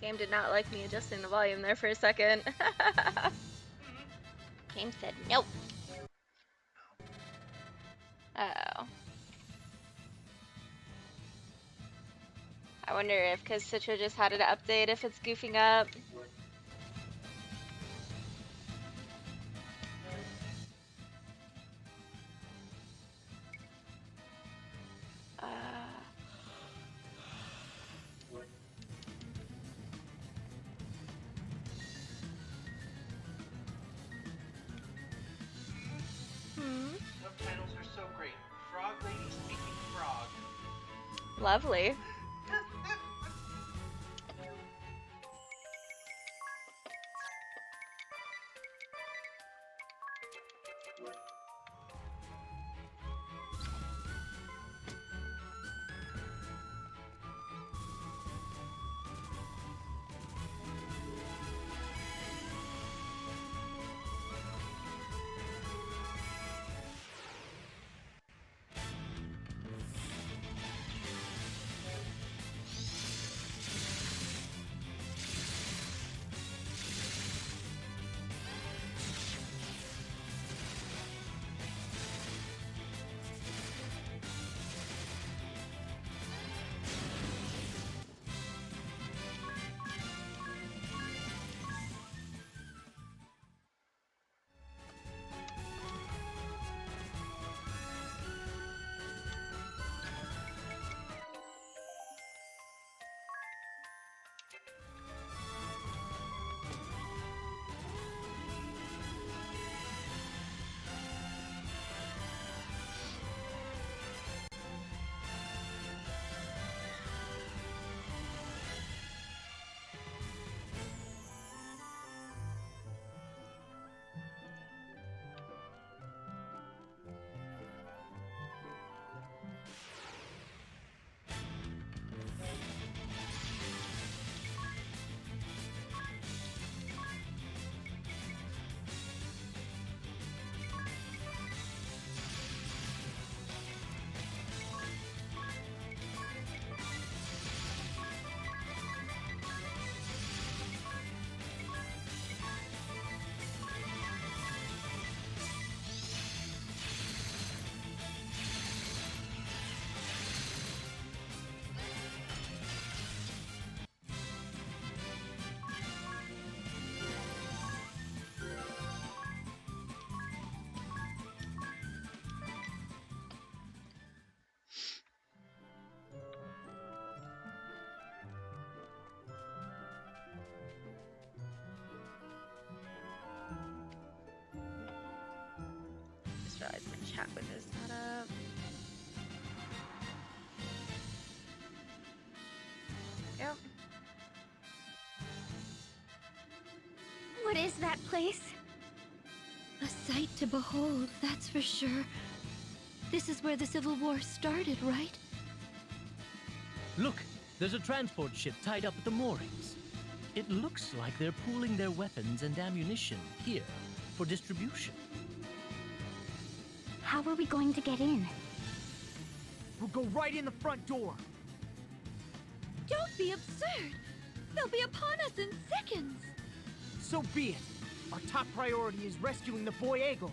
Game did not like me adjusting the volume there for a second. Game said nope. Uh-oh. I wonder if, because Citra just had it update, if it's goofing up. Subtitles are so great. Frog lady speaking frog. Lovely. Just realized my chat window's not up. Yep. What is that place? A sight to behold, that's for sure. This is where the Civil War started, right? Look, there's a transport ship tied up at the moorings. It looks like they're pooling their weapons and ammunition here for distribution. How are we going to get in? We'll go right in the front door. Don't be absurd! They'll be upon us in seconds! So be it. Our top priority is rescuing the boy Eagle.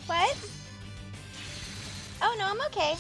What? Oh no, I'm okay.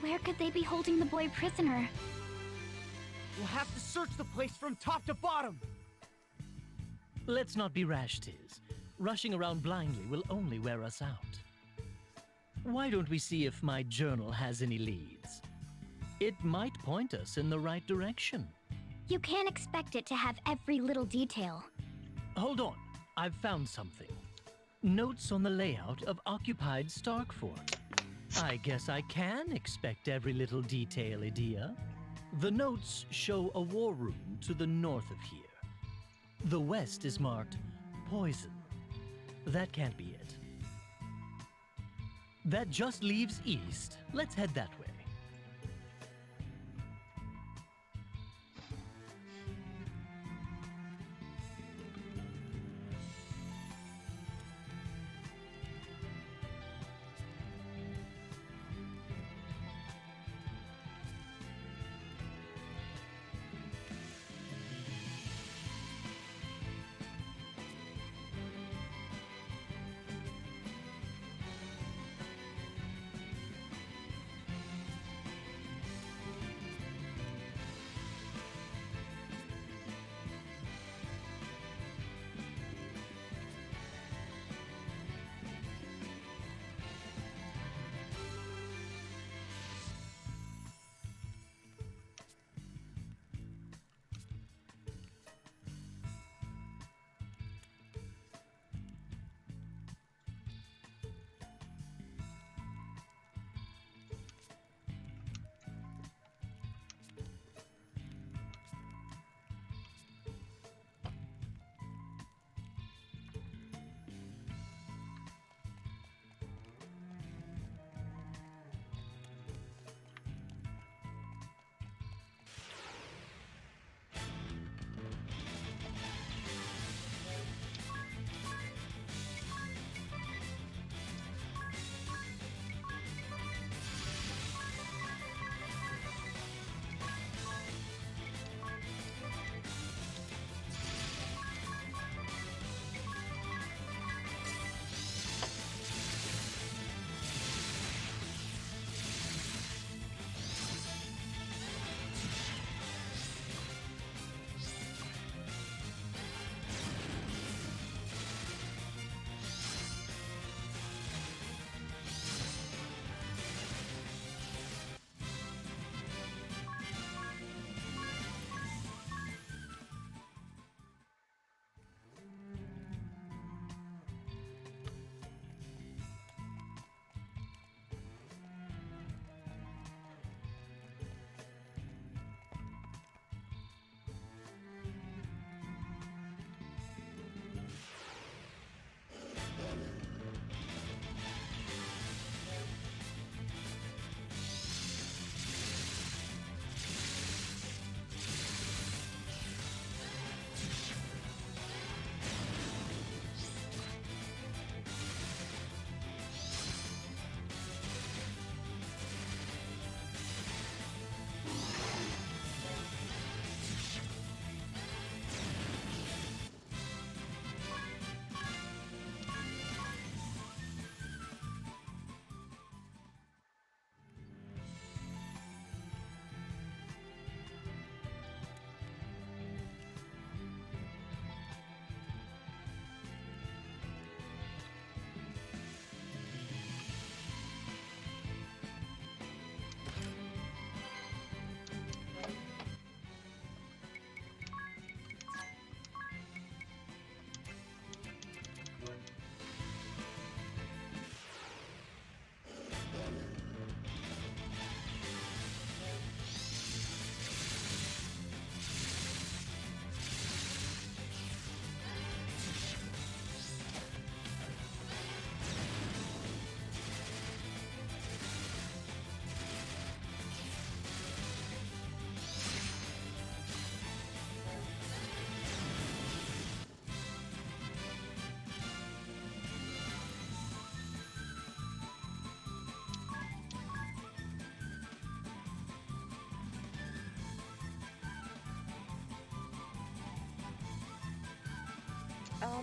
Where could they be holding the boy prisoner? We'll have to search the place from top to bottom. Let's not be rash, Tiz. Rushing around blindly will only wear us out. Why don't we see if my journal has any leads? It might point us in the right direction. You can't expect it to have every little detail. Hold on, I've found something. Notes on the layout of occupied Starkfort. I guess I can expect every little detail, Edea. The notes show a war room to the north of here. The west is marked poison. That can't be it. That just leaves east. Let's head that way.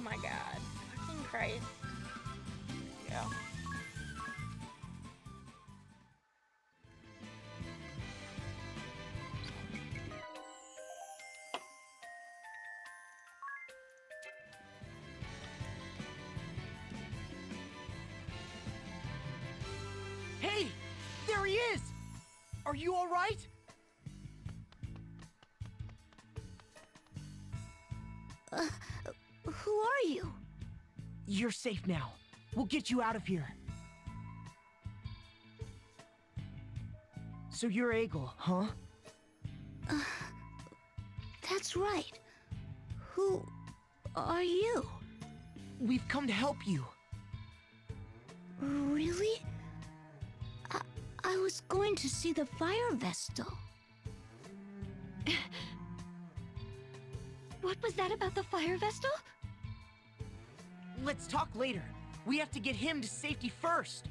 my god. Fucking Christ. Yeah. Hey! There he is! Are you alright? Who are you? You're safe now. We'll get you out of here. So you're Egil, huh? That's right. Who are you? We've come to help you. Really? I was going to see the fire vestal. What was that about the fire vestal? Let's talk later. We have to get him to safety first.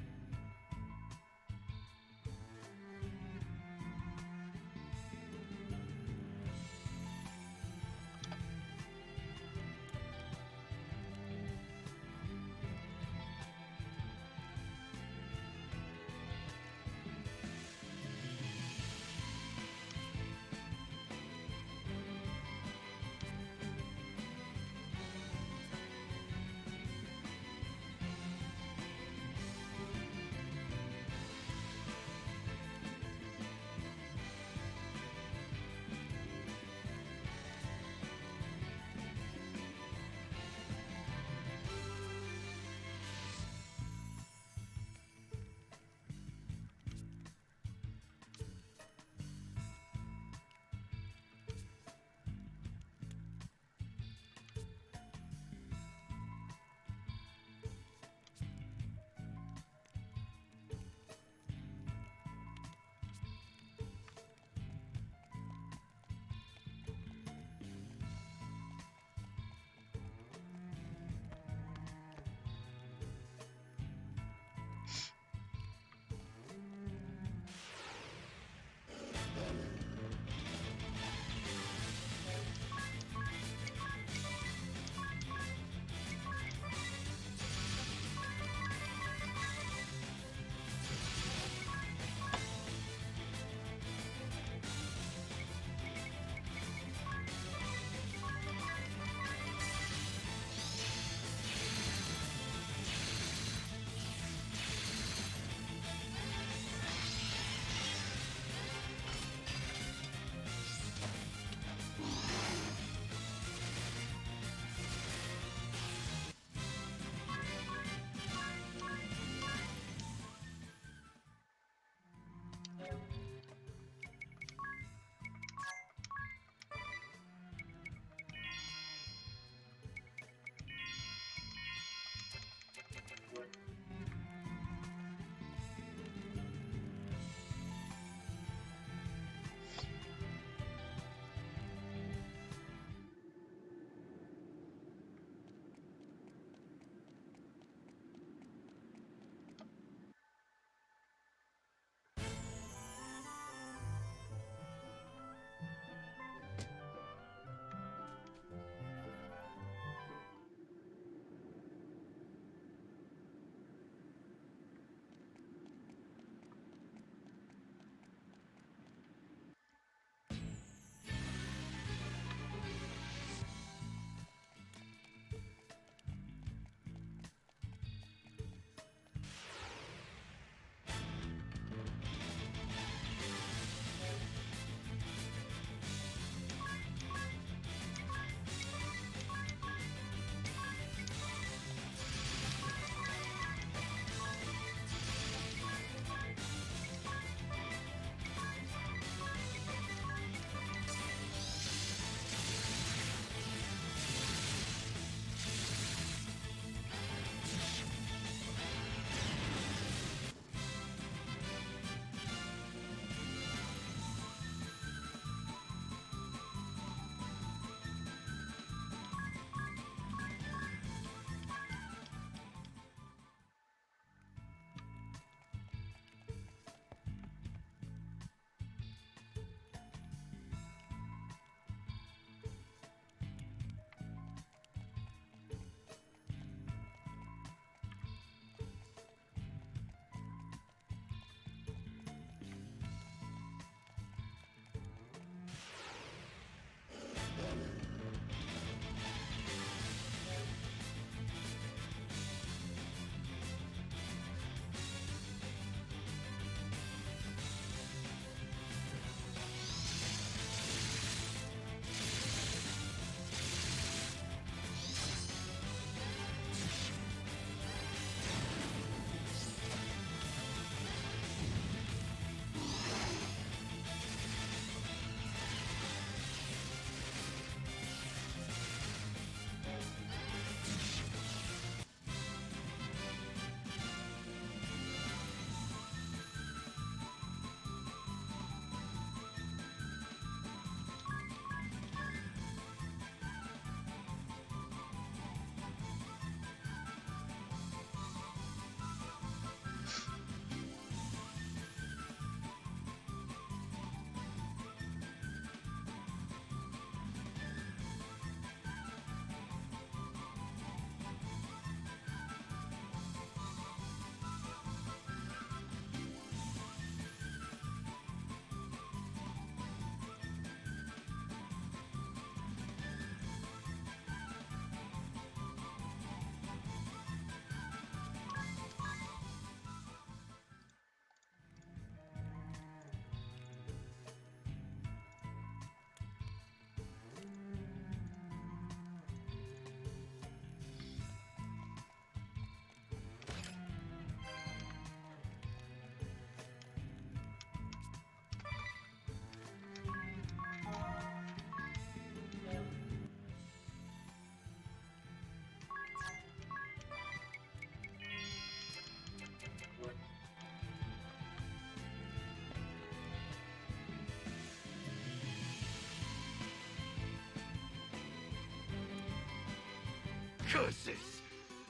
Curses!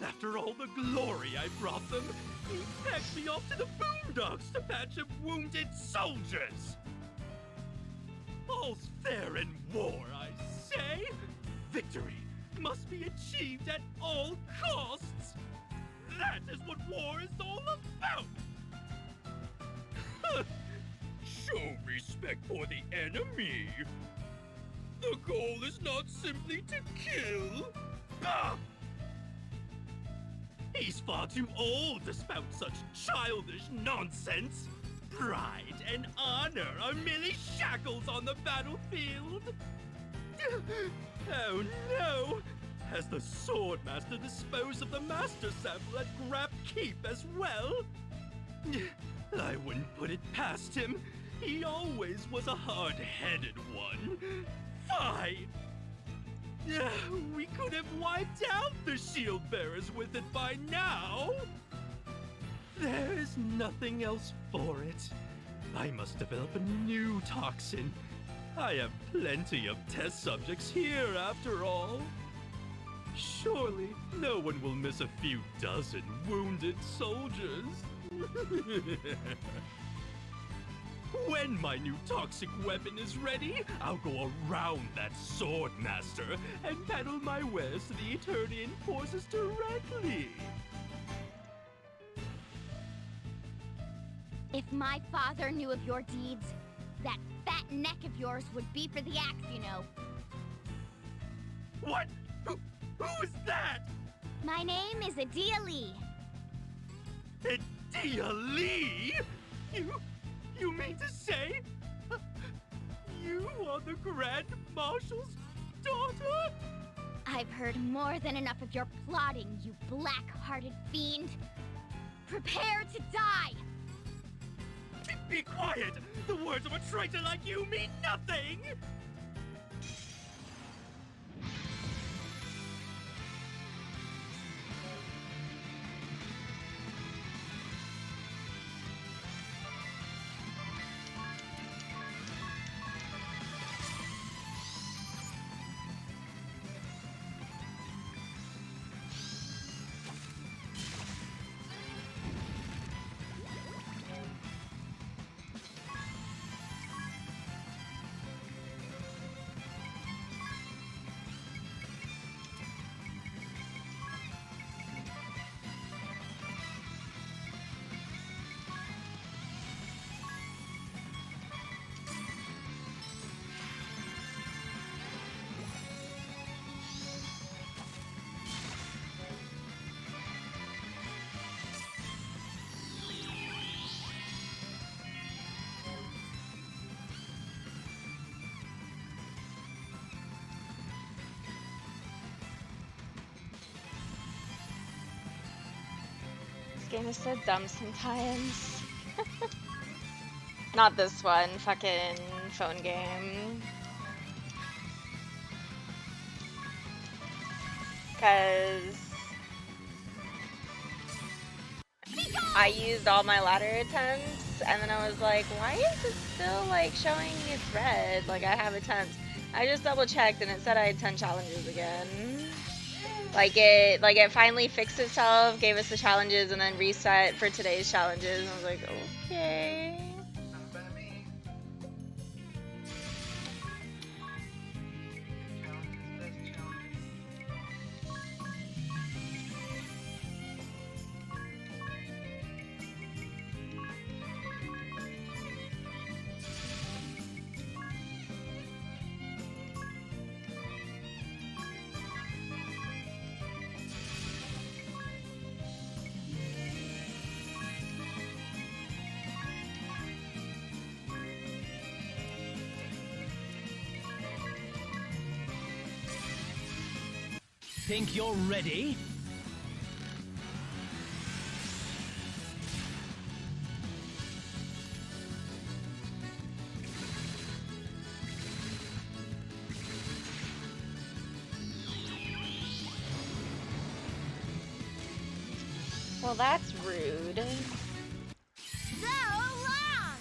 After all the glory I brought them, he pegged me off to the boondocks to patch up wounded soldiers! All's fair in war, I say! Victory must be achieved at all costs! That is what war is all about! Show respect for the enemy! The goal is not simply to kill! Ah! He's far too old to spout such childish nonsense! Pride and honor are merely shackles on the battlefield! Oh no! Has the Swordmaster disposed of the Master Sample at Grap Keep as well? I wouldn't put it past him. He always was a hard-headed one. Fine! We could have wiped out the shield bearers with it by now! There's nothing else for it. I must develop a new toxin. I have plenty of test subjects here after all. Surely no one will miss a few dozen wounded soldiers. When my new toxic weapon is ready, I'll go around that Swordmaster and peddle my wares to the Eternian forces directly. If my father knew of your deeds, that fat neck of yours would be for the axe, you know. What? Who is that? My name is Adia Lee. Adia Lee? You mean to say you are the Grand Marshal's daughter? I've heard more than enough of your plotting, you black-hearted fiend. Prepare to die! Be quiet! The words of a traitor like you mean nothing! Game is so dumb sometimes. Not this one, fucking phone game. Cause I used all my ladder attempts and then I was like, why is it still like showing it's red? Like I have attempts. I just double checked and it said I had 10 challenges again. Like it finally fixed itself, gave us the challenges, and then reset for today's challenges. And I was like, okay. Not by me. Challenges, best challenges. Think you're ready? Well, that's rude. So long!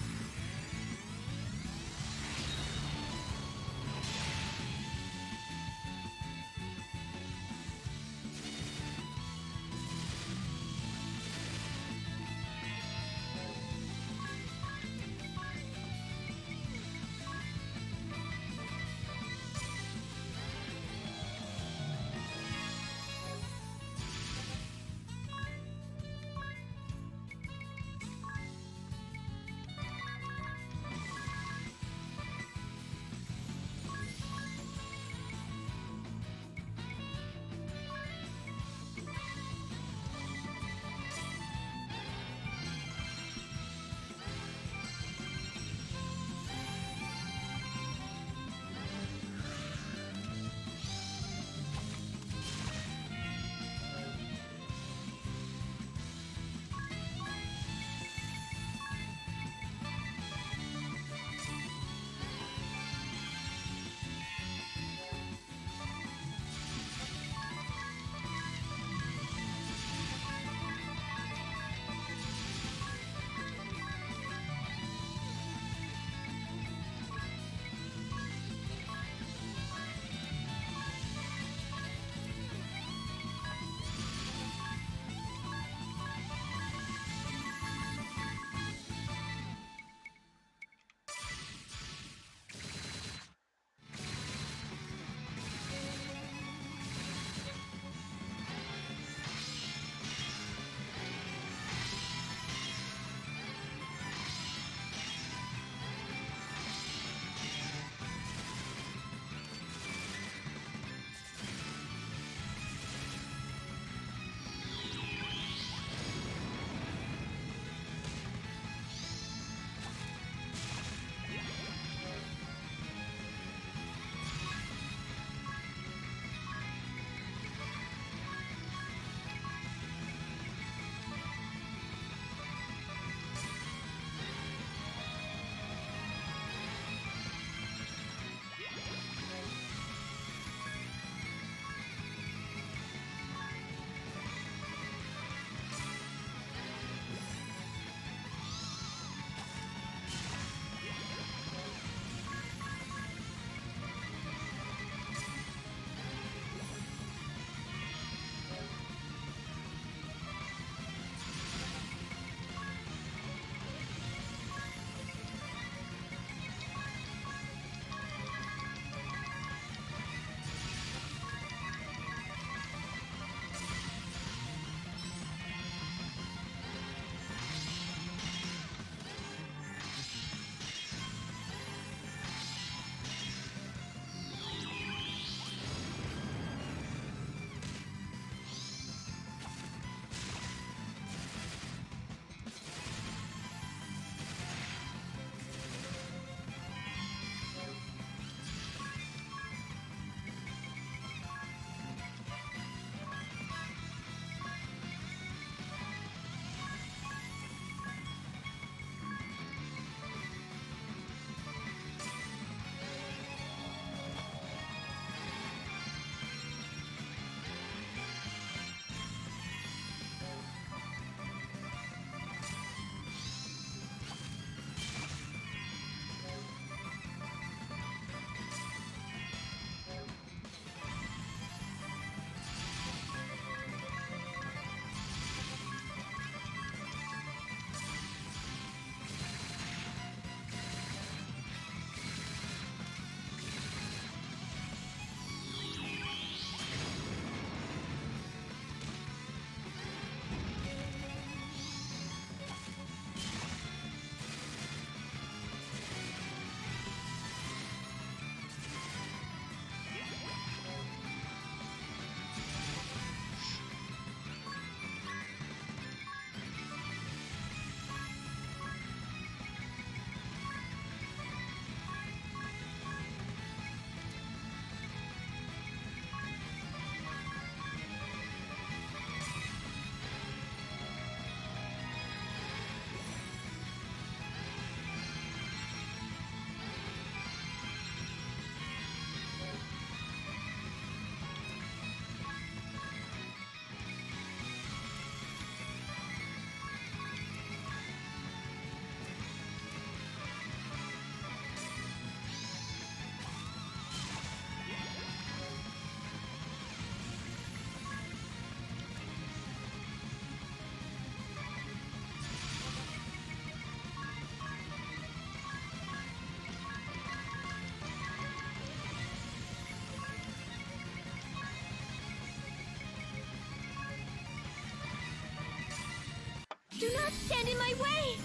Do not stand in my way!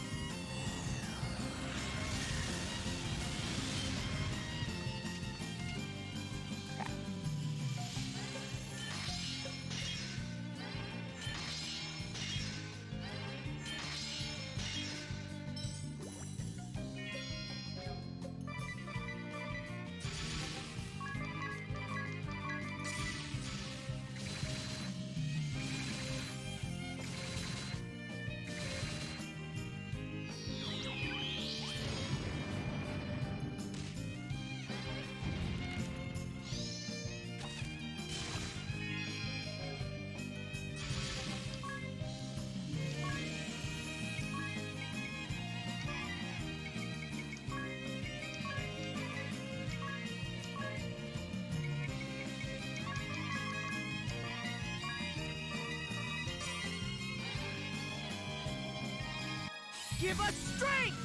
Give us strength!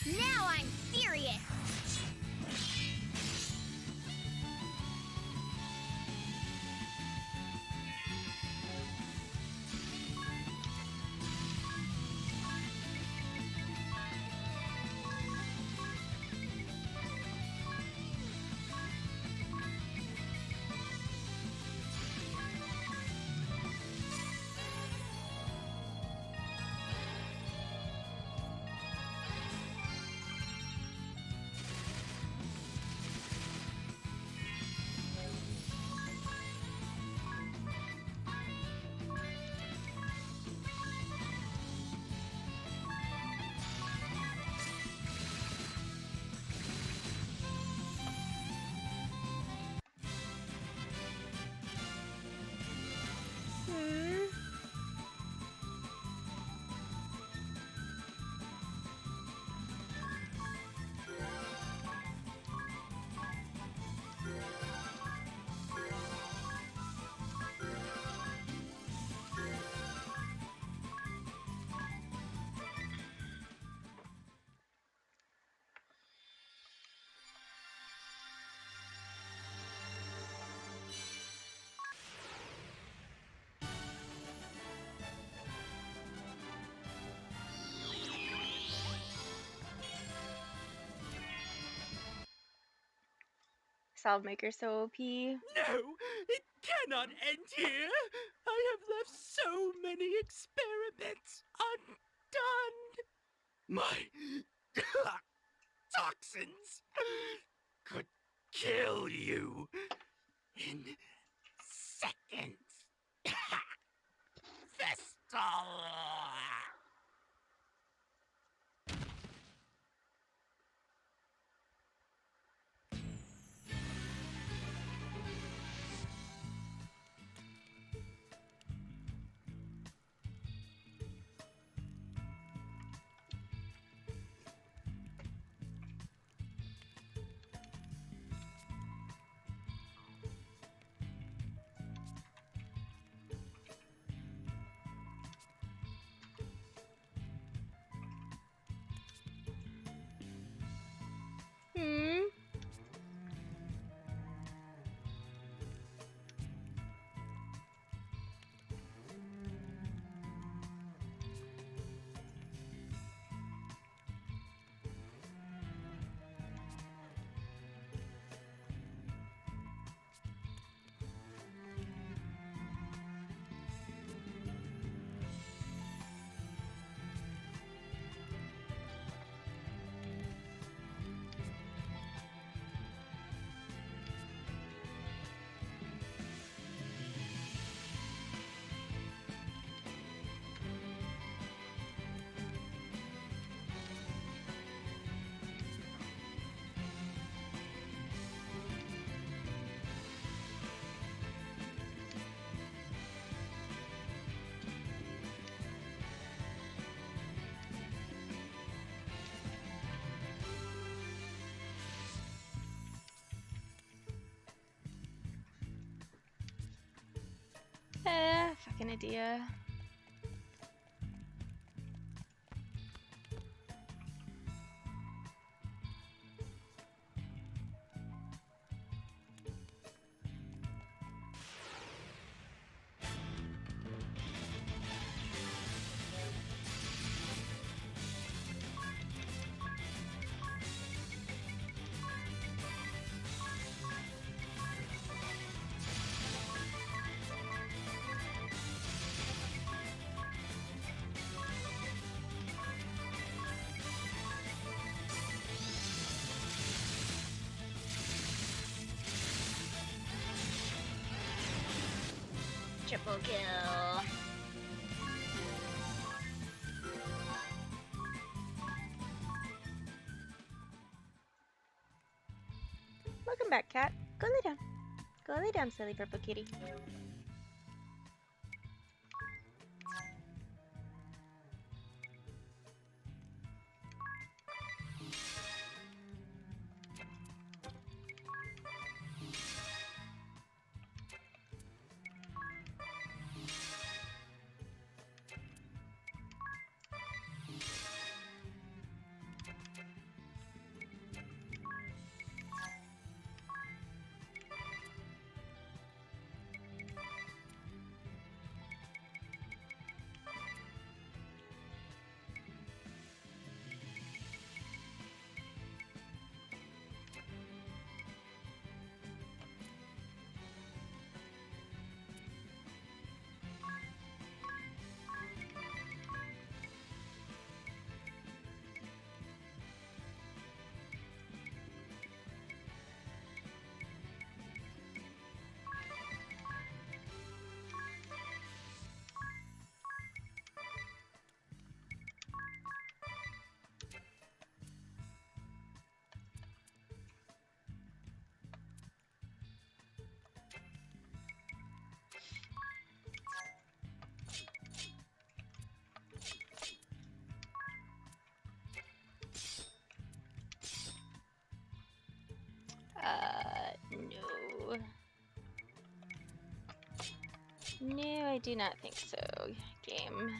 Now I'm serious! Salvemaker so OP. No, it cannot end here. I have left so many experiments undone. My toxins could kill you in seconds. Vestal. Fucking idea. Triple kill. Welcome back, cat. Go lay down. Go lay down, silly purple kitty. No. No, I do not think so, game.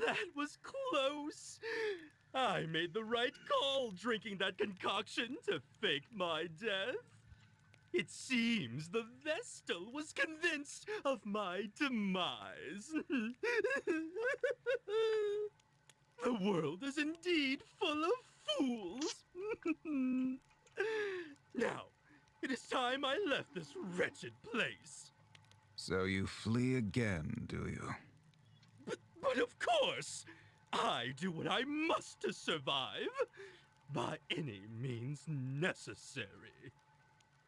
That was close. I made the right call drinking that concoction to fake my death. It seems the Vestal was convinced of my demise. The world is indeed full of fools. Now, it is time I left this wretched place. So you flee again, do you? But of course, I do what I must to survive, by any means necessary.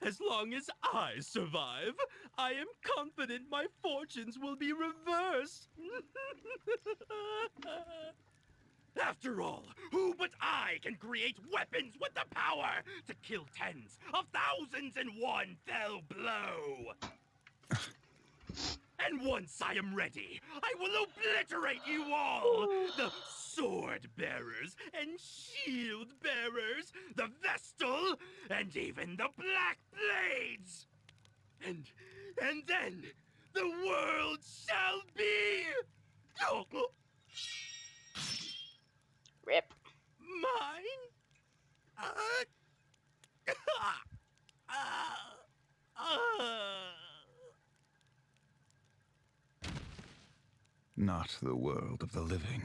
As long as I survive, I am confident my fortunes will be reversed. After all, who but I can create weapons with the power to kill tens of thousands in one fell blow? And once I am ready, I will obliterate you all! The sword bearers and shield bearers, the Vestal, and even the Black Blades! And then, the world shall be... Rip. mine? Not the world of the living.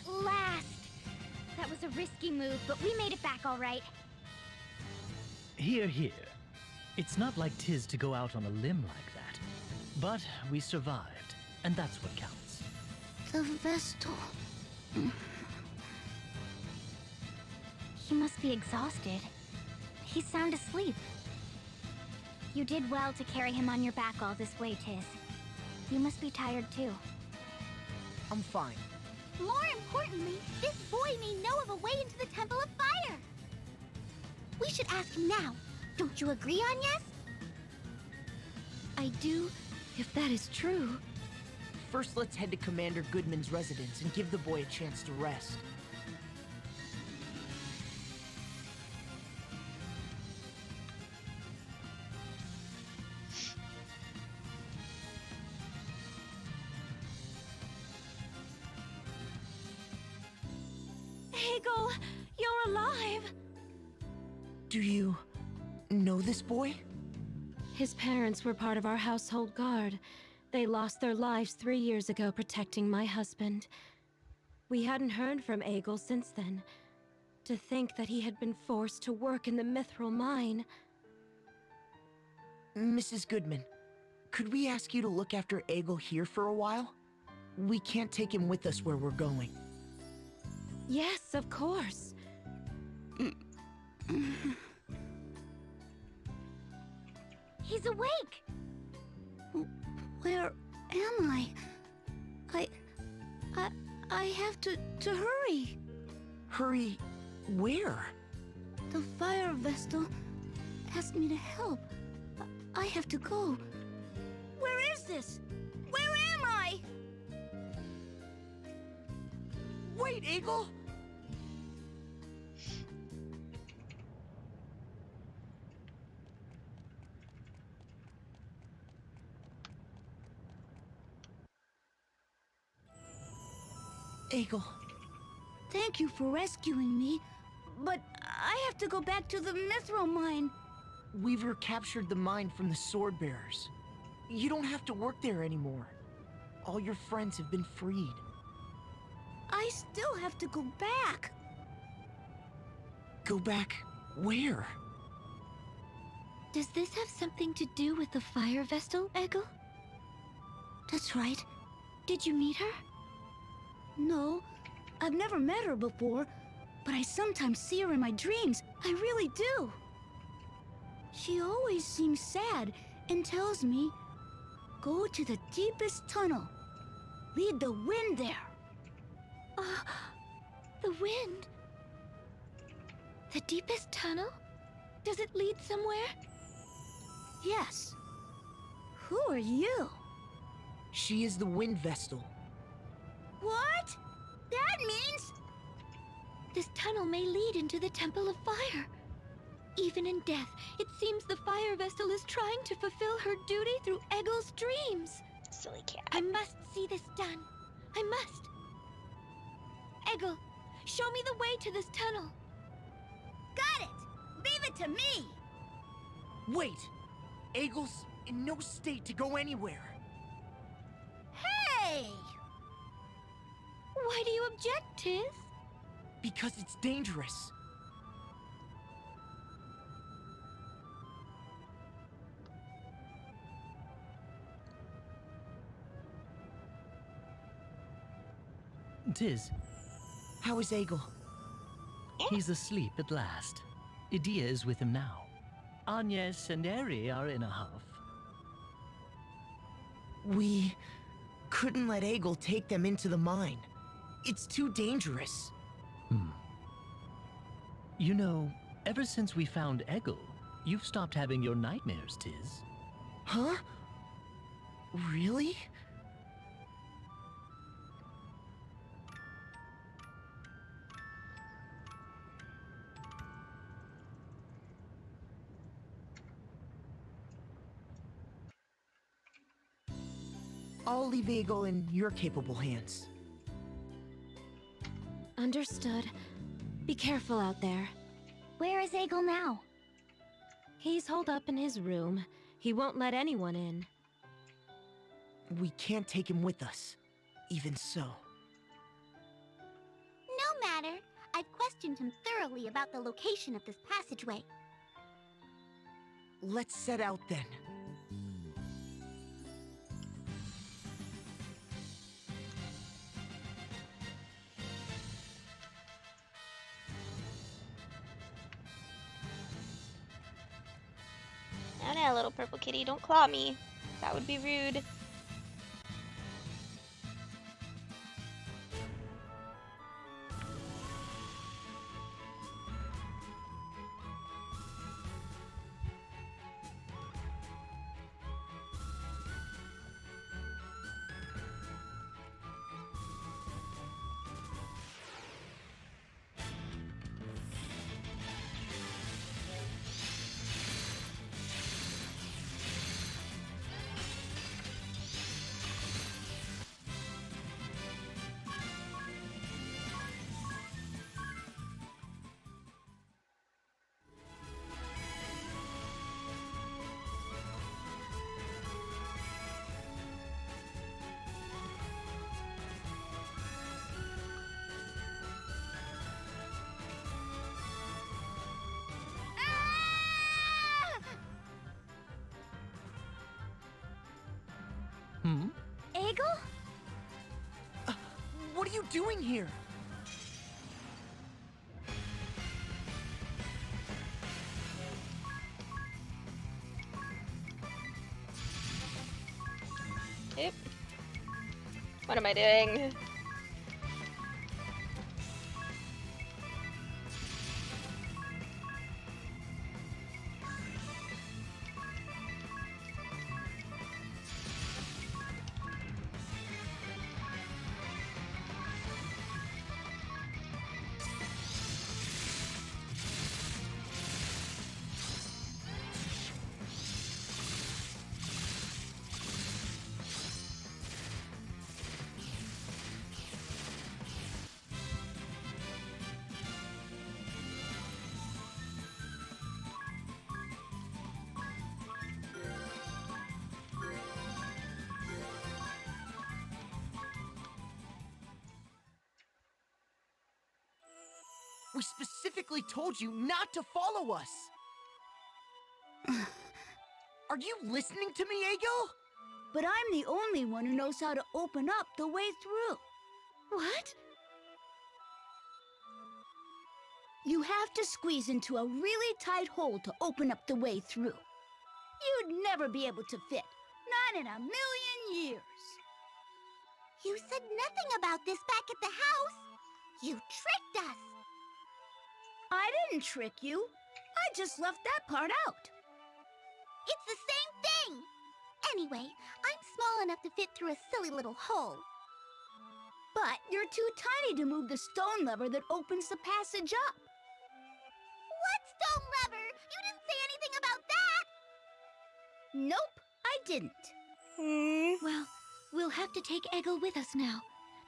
At last! That was a risky move, but we made it back all right. Here, here. It's not like 'tis to go out on a limb like that. But we survived, and that's what counts. The Vestal. He must be exhausted. He's sound asleep. You did well to carry him on your back all this way, Tiz. You must be tired too. I'm fine. More importantly, this boy may know of a way into the Temple of Fire. We should ask him now. Don't you agree, Agnes? I do, if that is true. First, let's head to Commander Goodman's residence and give the boy a chance to rest. Hegel, you're alive! Do you know this boy? His parents were part of our household guard. They lost their lives 3 years ago protecting my husband. We hadn't heard from Egil since then. To think that he had been forced to work in the Mithril mine. Mrs. Goodman, could we ask you to look after Egil here for a while? We can't take him with us where we're going. Yes, of course. He's awake! Where am I? I have to hurry. Hurry, where? The Fire Vestal asked me to help. I have to go. Where is this? Where am I? Wait, Egil! Egil. Thank you for rescuing me, but I have to go back to the Mithril mine. We've recaptured the mine from the Sword Bearers. You don't have to work there anymore. All your friends have been freed. I still have to go back. Go back where? Does this have something to do with the Fire Vestal, Egil? That's right. Did you meet her? No, I've never met her before, but I sometimes see her in my dreams. I really do. She always seems sad and tells me, go to the deepest tunnel. Lead the wind there. The wind? The deepest tunnel? Does it lead somewhere? Yes. Who are you? She is the Wind Vestal. What? That means... This tunnel may lead into the Temple of Fire. Even in death, it seems the Fire Vestal is trying to fulfill her duty through Egil's dreams. Silly cat. I must see this done. I must. Egil, show me the way to this tunnel. Got it! Leave it to me! Wait! Egil's in no state to go anywhere. Hey! Why do you object, Tiz? Because it's dangerous. Tiz, How is Egil? he's asleep at last. Idea is with him now. Agnes and Eri are in a huff. We couldn't let Egil take them into the mine. It's too dangerous. You know, ever since we found Egil, you've stopped having your nightmares, Tiz. Huh? Really? I'll leave Egil in your capable hands. Understood. Be careful out there. Where is Egil now? He's holed up in his room. He won't let anyone in. We can't take him with us. Even so. matter. I've questioned him thoroughly about the location of this passageway. Let's set out then. Now, now, little purple kitty, don't claw me. That would be rude. Hmm? Eggle? What are you doing here? Oop. What am I doing? We specifically told you not to follow us. Are you listening to me, Egil? But I'm the only one who knows how to open up the way through. What? You have to squeeze into a really tight hole to open up the way through. You'd never be able to fit. Not in a million years. You said nothing about this back at the house. You tricked us. I didn't trick you. I just left that part out. It's the same thing. Anyway, I'm small enough to fit through a silly little hole. But you're too tiny to move the stone lever that opens the passage up. What stone lever? You didn't say anything about that. Nope, I didn't. Well, we'll have to take Eggle with us now.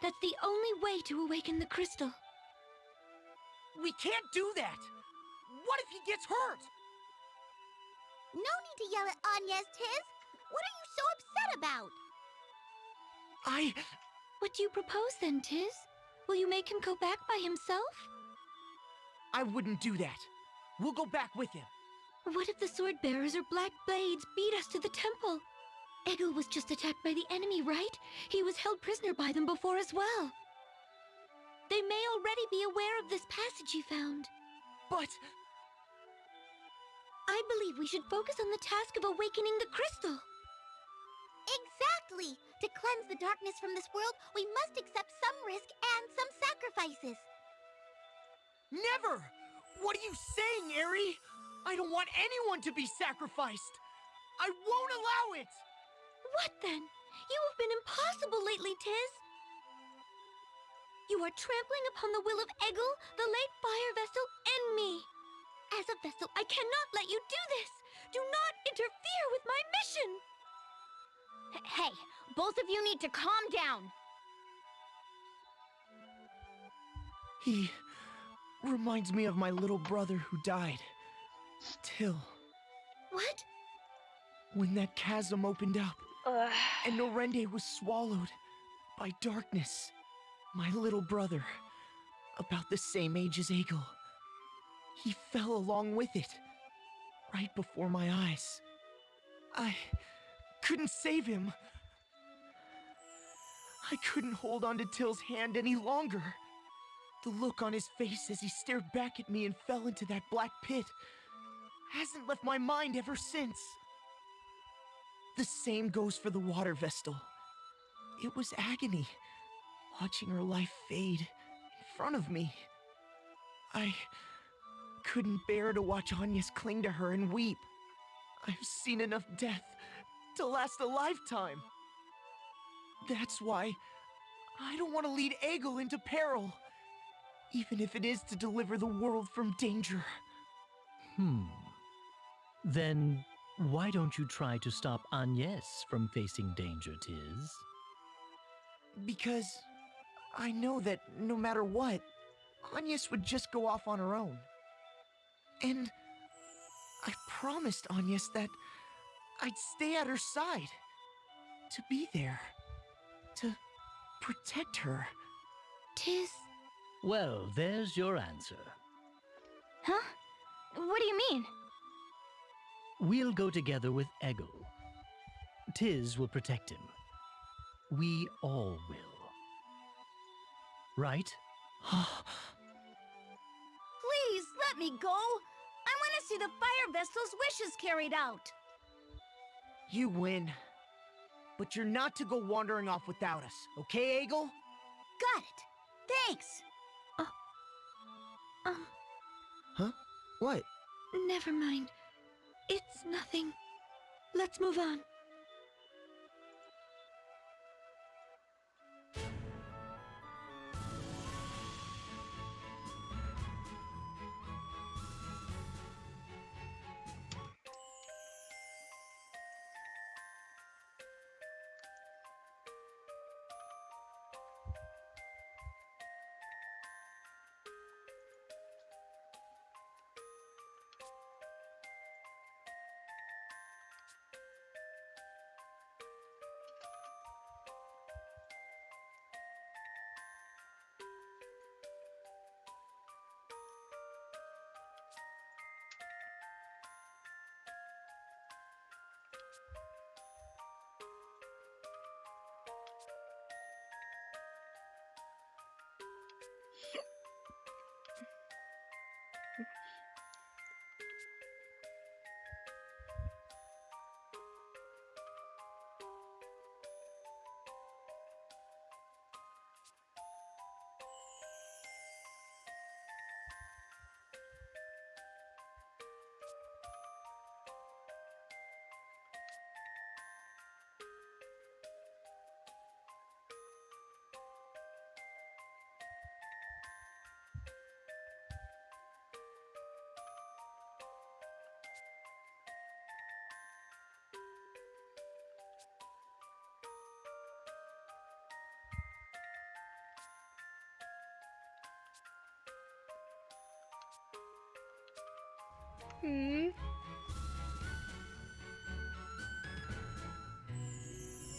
That's the only way to awaken the crystal. We can't do that. What if he gets hurt? No need to yell at Anya's, Tiz. What are you so upset about? What do you propose then, Tiz? Will you make him go back by himself? I wouldn't do that. We'll go back with him. What if the sword bearers or black blades beat us to the temple? Eggle was just attacked by the enemy, right? He was held prisoner by them before as well. They may already be aware of this passage you found. But... I believe we should focus on the task of awakening the crystal. Exactly! To cleanse the darkness from this world, we must accept some risk and some sacrifices. Never! What are you saying, Eri? I don't want anyone to be sacrificed. I won't allow it! What then? You have been impossible lately, Tiz. You are trampling upon the will of Eggle, the late fire vessel, and me. As a vessel, I cannot let you do this. Do not interfere with my mission. Hey, both of you need to calm down. He reminds me of my little brother who died. Till. What? When that chasm opened up, Ugh. and Norende was swallowed by darkness. My little brother, about the same age as Eagle. He fell along with it, right before my eyes. I couldn't save him. I couldn't hold on to Till's hand any longer. The look on his face as he stared back at me and fell into that black pit hasn't left my mind ever since. The same goes for the water Vestal. It was agony, watching her life fade in front of me. I couldn't bear to watch Agnes cling to her and weep. I've seen enough death to last a lifetime. That's why I don't want to lead Egil into peril, even if it is to deliver the world from danger. Then why don't you try to stop Agnes from facing danger, Tiz? Because I know that no matter what, Agnes would just go off on her own. And I promised Agnes that I'd stay at her side, to be there, to protect her. Tiz. Well, there's your answer. Huh? What do you mean? We'll go together with Egil. Tiz will protect him. We all will. Right? Please, let me go. I want to see the Fire Vestal's wishes carried out. You win. But you're not to go wandering off without us, okay, Egil? Got it. Thanks. Huh? What? Never mind. It's nothing. Let's move on.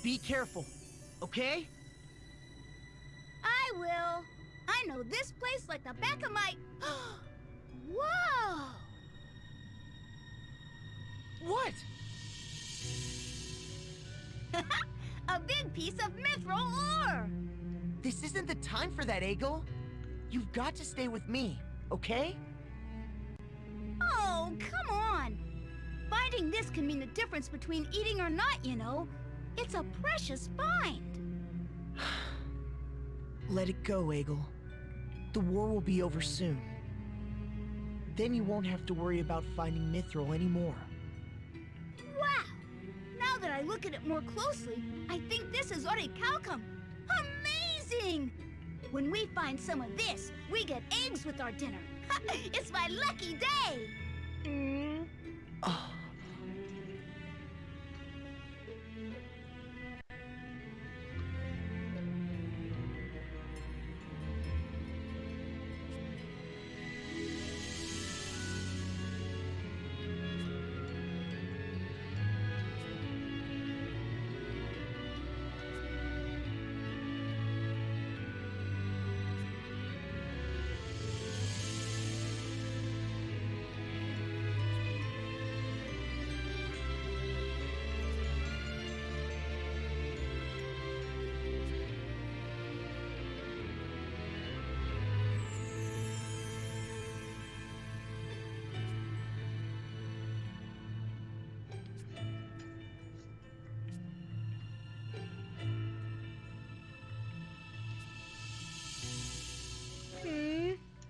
Be careful, okay? I will. I know this place like the back of my... Whoa! What? A big piece of mithril ore! This isn't the time for that, Egil. You've got to stay with me, okay? Oh, come on! Finding this can mean the difference between eating or not, you know. It's a precious find. Let it go, Egil. The war will be over soon. Then you won't have to worry about finding mithril anymore. Wow! Now that I look at it more closely, I think this is orichalcum. Amazing! When we find some of this, we get eggs with our dinner. It's my lucky day! Oh.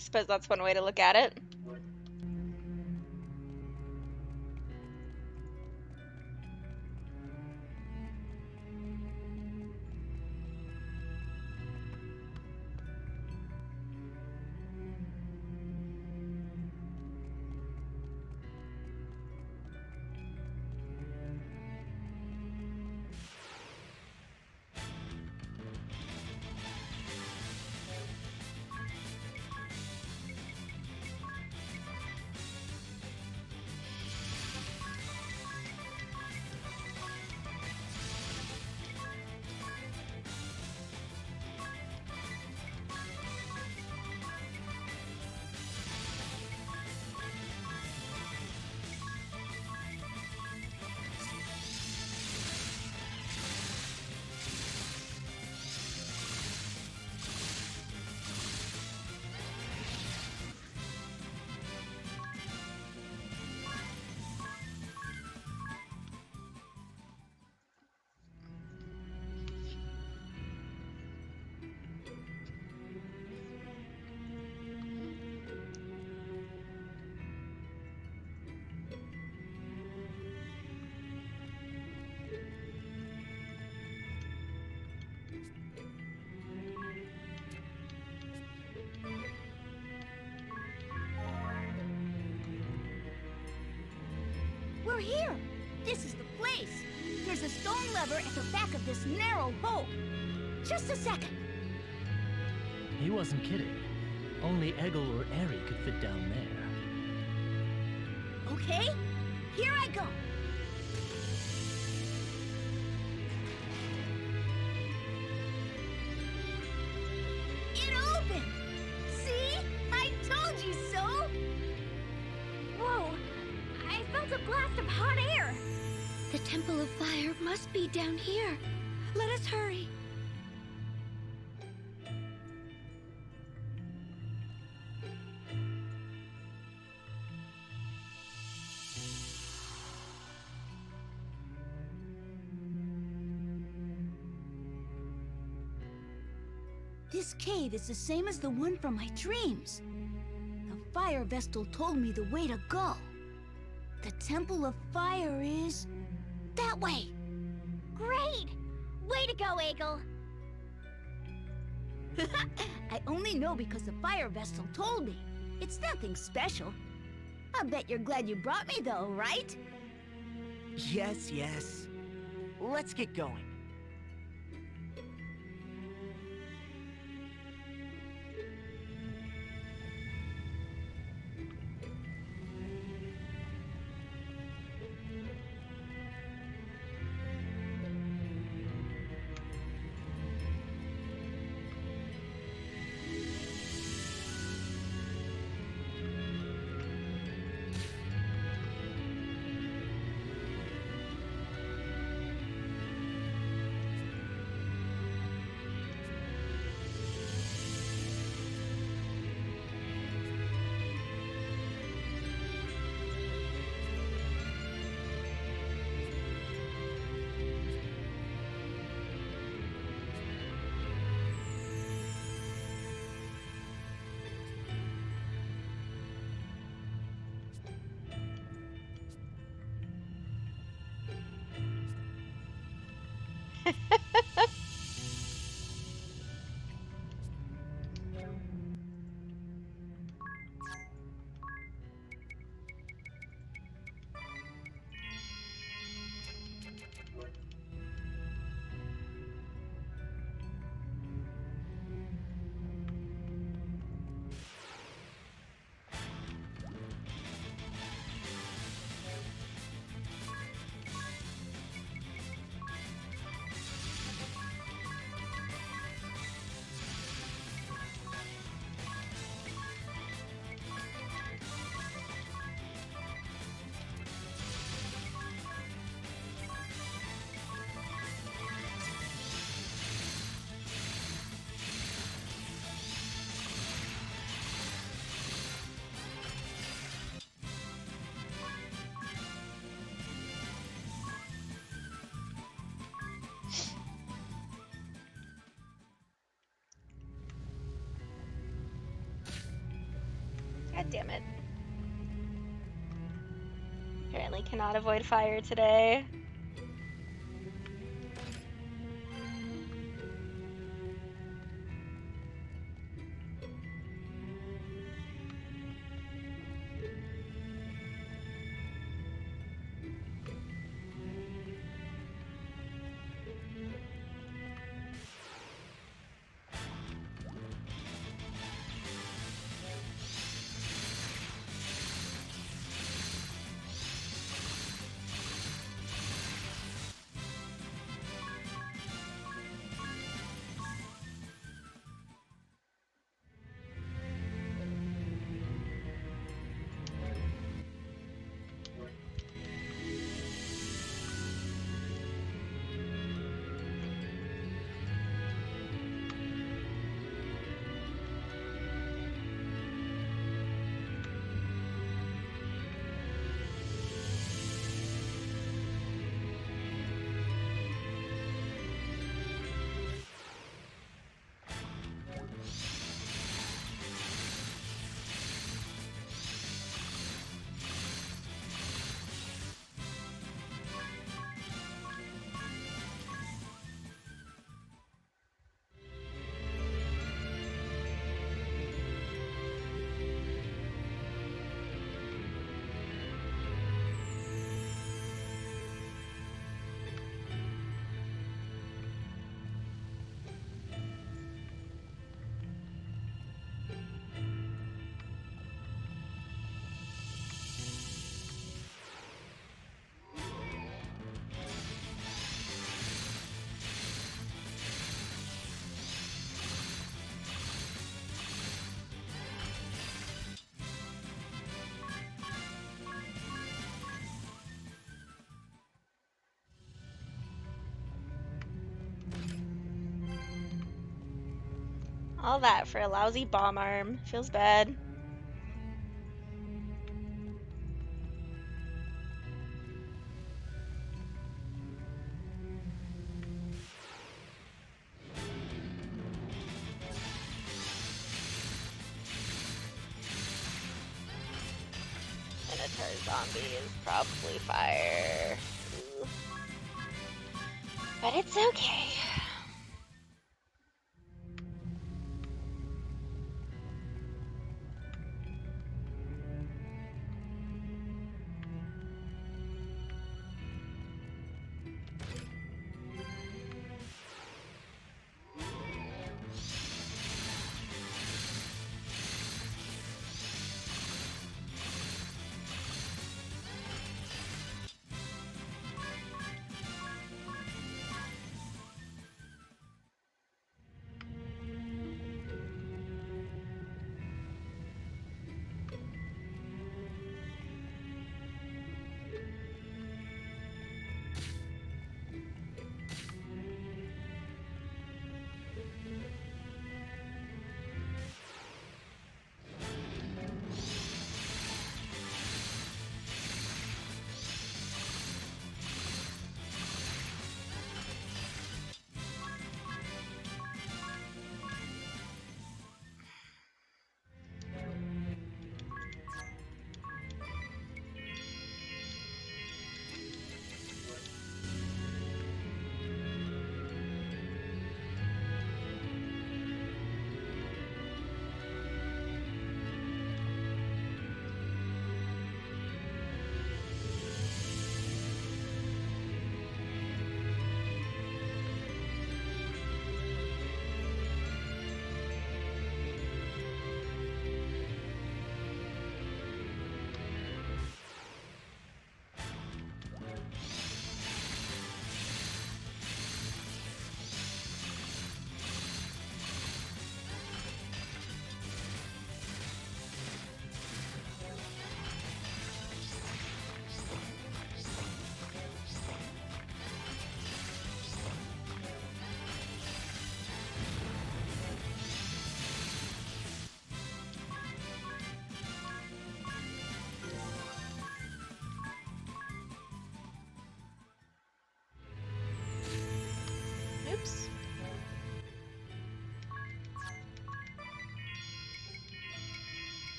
suppose that's one way to look at it. We're here! This is the place! There's a stone lever at the back of this narrow hole. Just a second. He wasn't kidding. Only Eggle or Eri could fit down there. Okay, here I go. It opened! See? I told you so! Whoa! I felt a blast of hot air! The Temple of Fire must be down here. Let us hurry. This cave is the same as the one from my dreams. The Fire Vestal told me the way to go. The Temple of Fire is... that way! Great! Way to go, Eggle! I only know because the Fire Vestal told me. It's nothing special. I bet you're glad you brought me, though, right? Yes, yes. Let's get going. Damn it. Apparently cannot avoid fire today. All that for a lousy bomb arm. Feels bad. Minotaur zombie is probably fire. Ooh. But it's okay.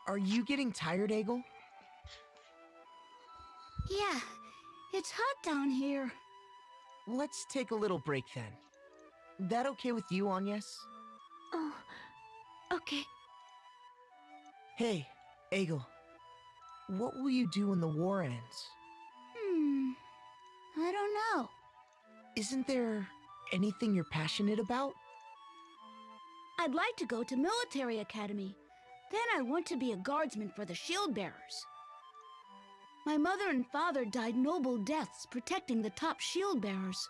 Are you getting tired, Egel? Yeah, it's hot down here. Let's take a little break then. That okay with you, Agnes? Oh, okay. Hey, Egel. What will you do when the war ends? I don't know. Isn't there anything you're passionate about? I'd like to go to military academy. Then I want to be a guardsman for the shield bearers. My mother and father died noble deaths protecting the top shield bearers.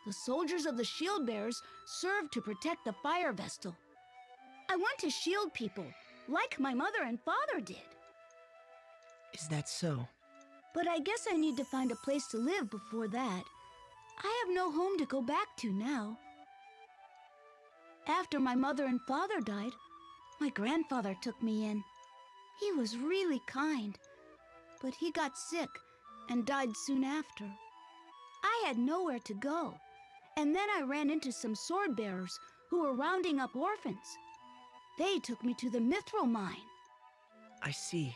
The soldiers of the shield bearers served to protect the fire vestal. I want to shield people, like my mother and father did. Is that so? But I guess I need to find a place to live before that. I have no home to go back to now. After my mother and father died, my grandfather took me in. He was really kind, but he got sick and died soon after. I had nowhere to go, and then I ran into some sword bearers who were rounding up orphans. They took me to the mithril mine. I see.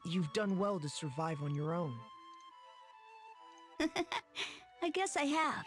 You've done well to survive on your own. I guess I have.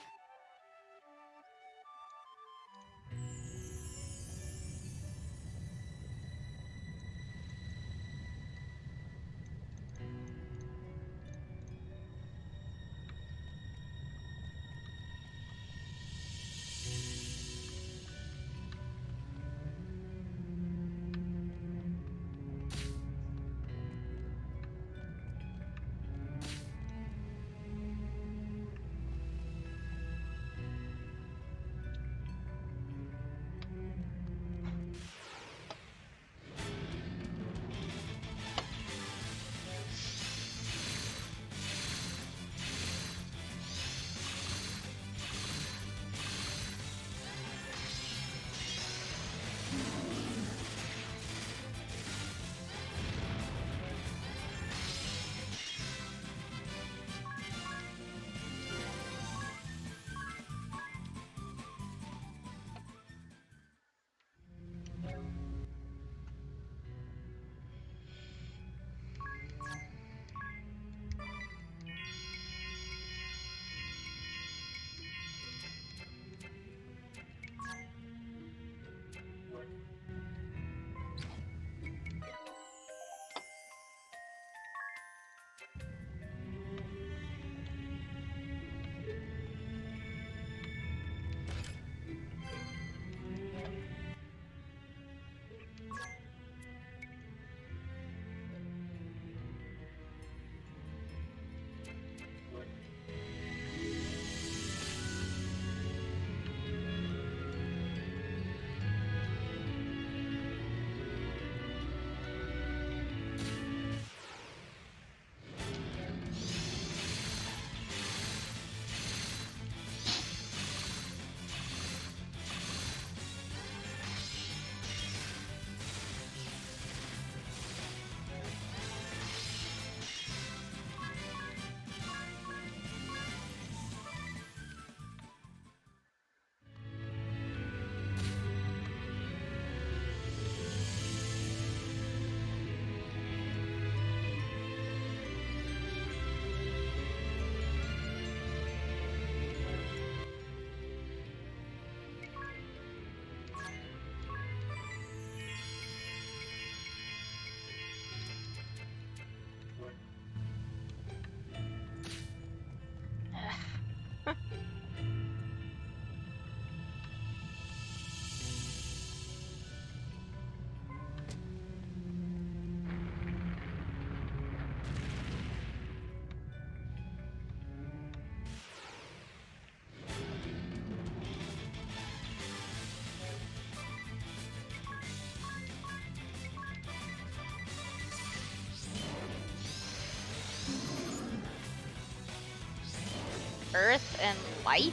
Earth and light?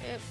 Yep.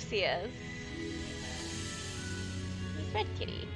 course he is. He's Red Kitty.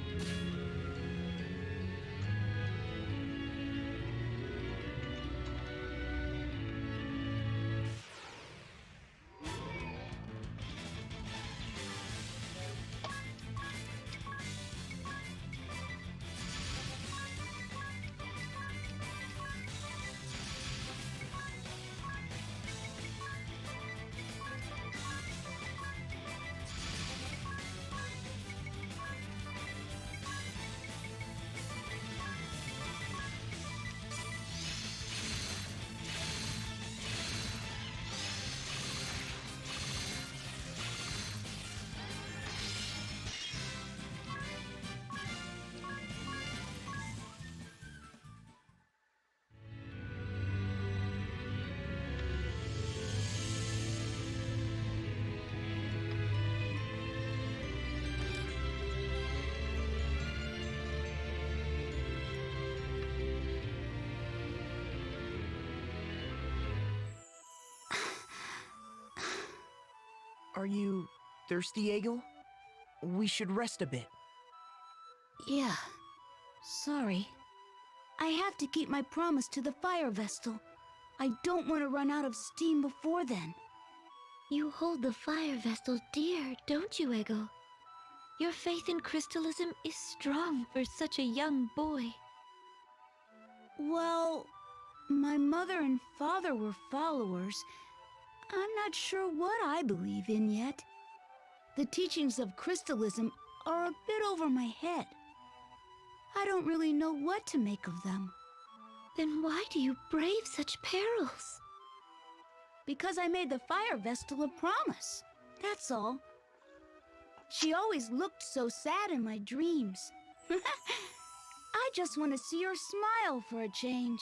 Are you thirsty, Egil? We should rest a bit. Yeah. Sorry. I have to keep my promise to the Fire Vestal. I don't want to run out of steam before then. You hold the Fire Vestal dear, don't you, Egil? Your faith in crystalism is strong for such a young boy. Well, my mother and father were followers. I'm not sure what I believe in yet. The teachings of crystalism are a bit over my head. I don't really know what to make of them. Then why do you brave such perils? Because I made the Fire Vestal a promise. That's all. She always looked so sad in my dreams. I just want to see her smile for a change.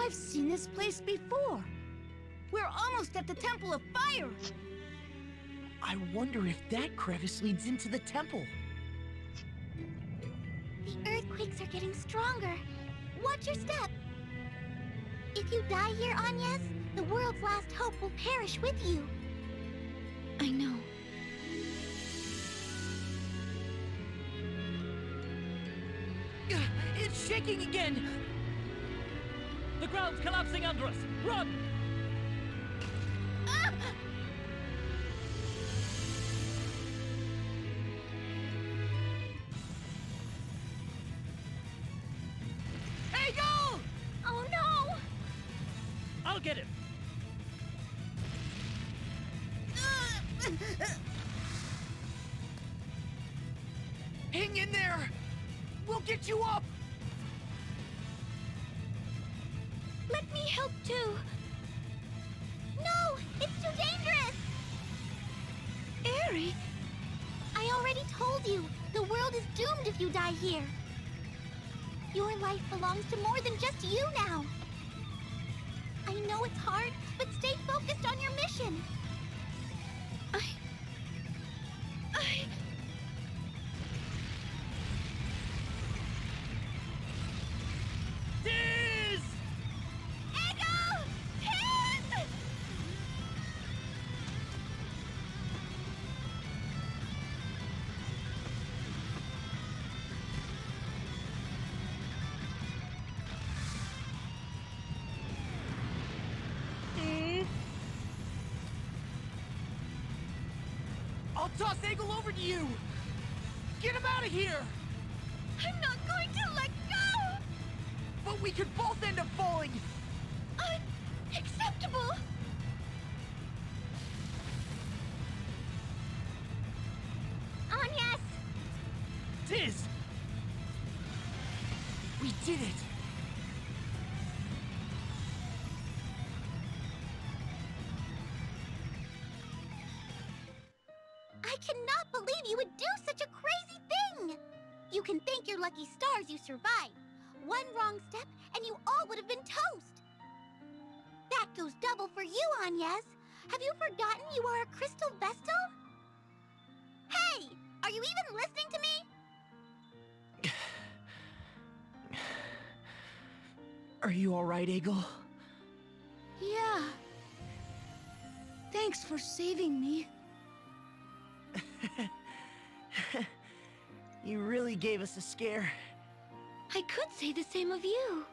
I've seen this place before. We're almost at the Temple of Fire. I wonder if that crevice leads into the temple. The earthquakes are getting stronger. Watch your step. If you die here, Agnes, the world's last hope will perish with you. I know. It's shaking again! The ground's collapsing under us! Run! Ah! Eagle! Oh no! I'll get him! Hang in there! We'll get you up! Let me help too. No! It's too dangerous! Eri! I already told you, the world is doomed if you die here. Your life belongs to more than just you now. I know it's hard, but stay focused on your mission. Tiz! Echo! Tiz! I'll toss Eagle over to you! Get him out of here! I'm not going to let go! But we could both end up falling! Unacceptable! Agnes! Tiz! We did it! I cannot believe you would do such a crazy thing! You can thank your lucky stars you survived. One wrong step, and you all would have been toast! That goes double for you, Agnes! Have you forgotten you are a crystal vestal? Hey! Are you even listening to me? Are you alright, Eagle? Yeah. Thanks for saving me. You really gave us a scare. I could say the same of you.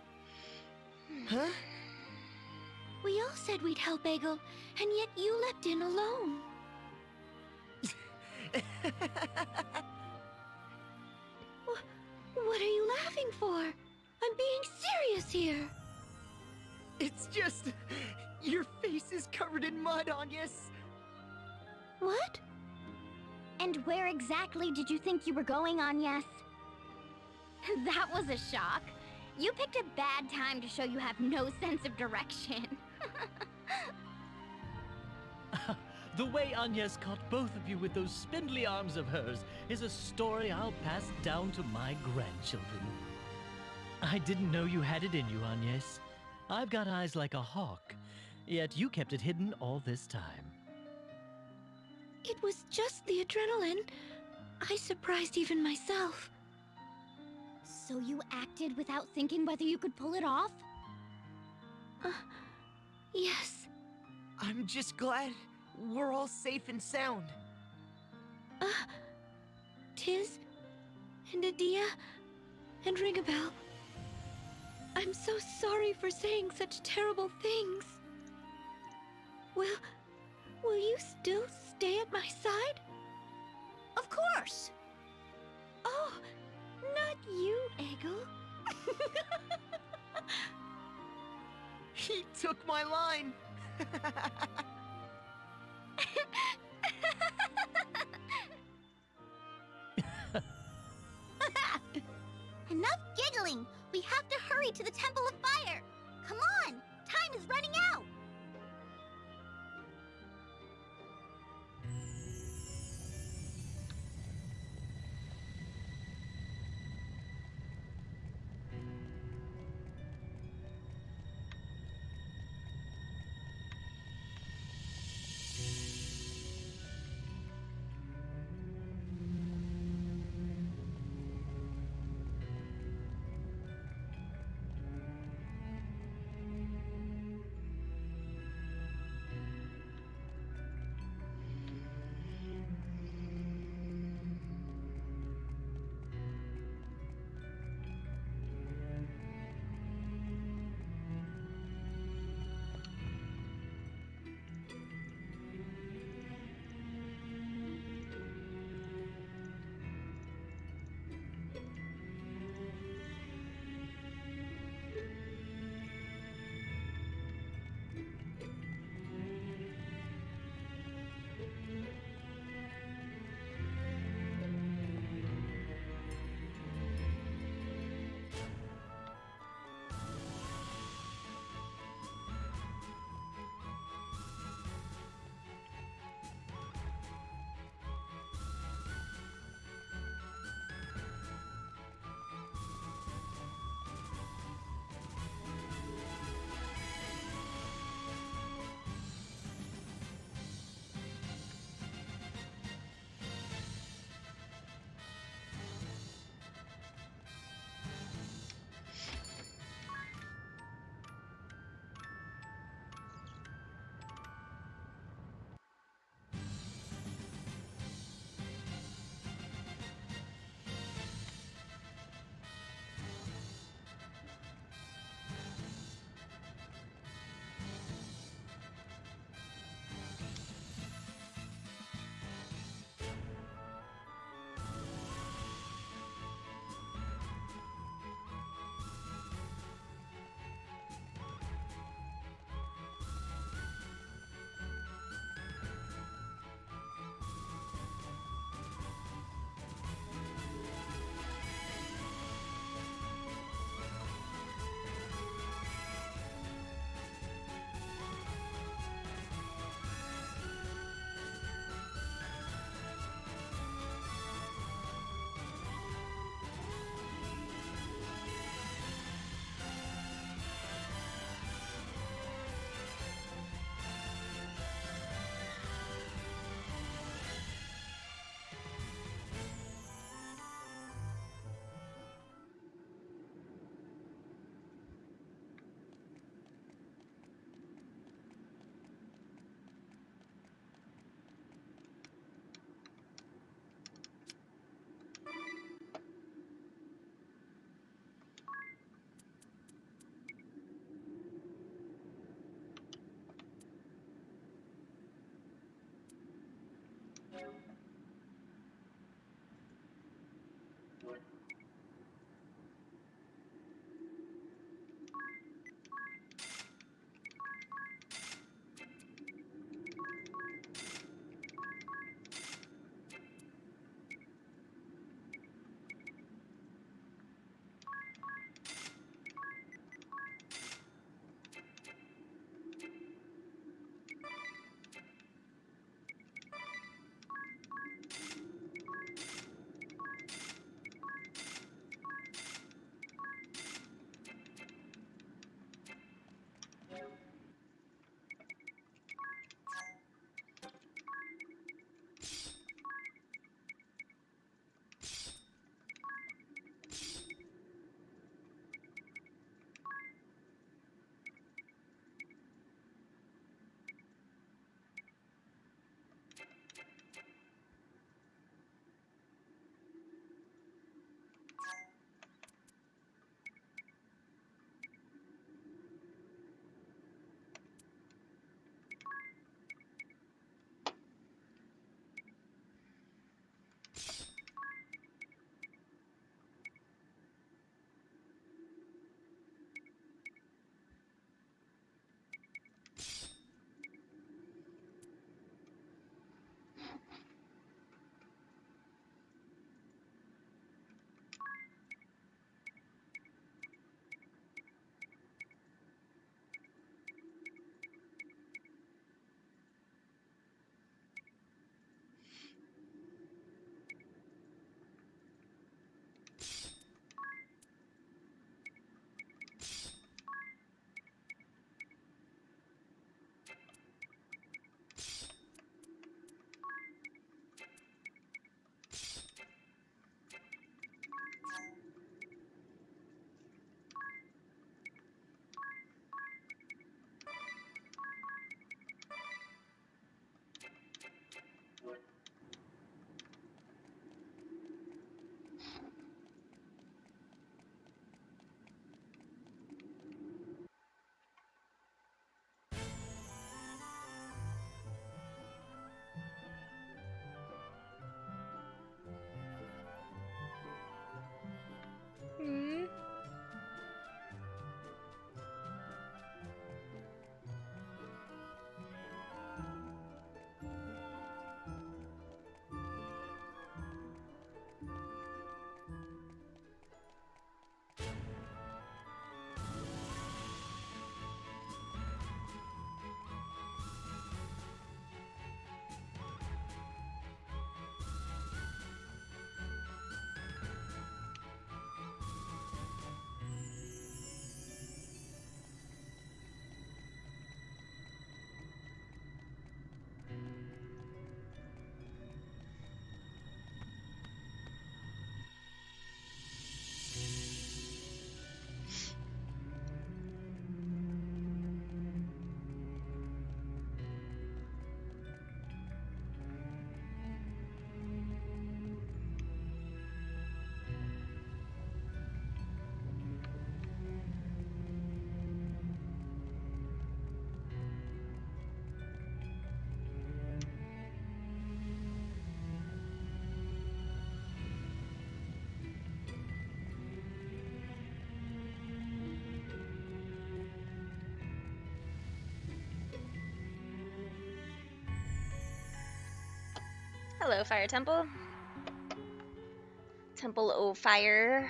Huh? We all said we'd help Eggle, and yet you leapt in alone. What are you laughing for? I'm being serious here. It's just... your face is covered in mud, Agnes. What? And where exactly did you think you were going, Agnes? That was a shock. You picked a bad time to show you have no sense of direction. The way Agnes caught both of you with those spindly arms of hers is a story I'll pass down to my grandchildren. I didn't know you had it in you, Agnes. I've got eyes like a hawk, yet you kept it hidden all this time. It was just the adrenaline. I surprised even myself. So you acted without thinking whether you could pull it off? Yes. I'm just glad we're all safe and sound. Tiz, and Adia, and Ringabel. I'm so sorry for saying such terrible things. Will you still stay at my side? Of course! Oh, not you, Eggle. He took my line! Enough giggling! We have to hurry to the Temple of Fire! Come on! Time is running out! Hello, Fire Temple. Temple of Fire.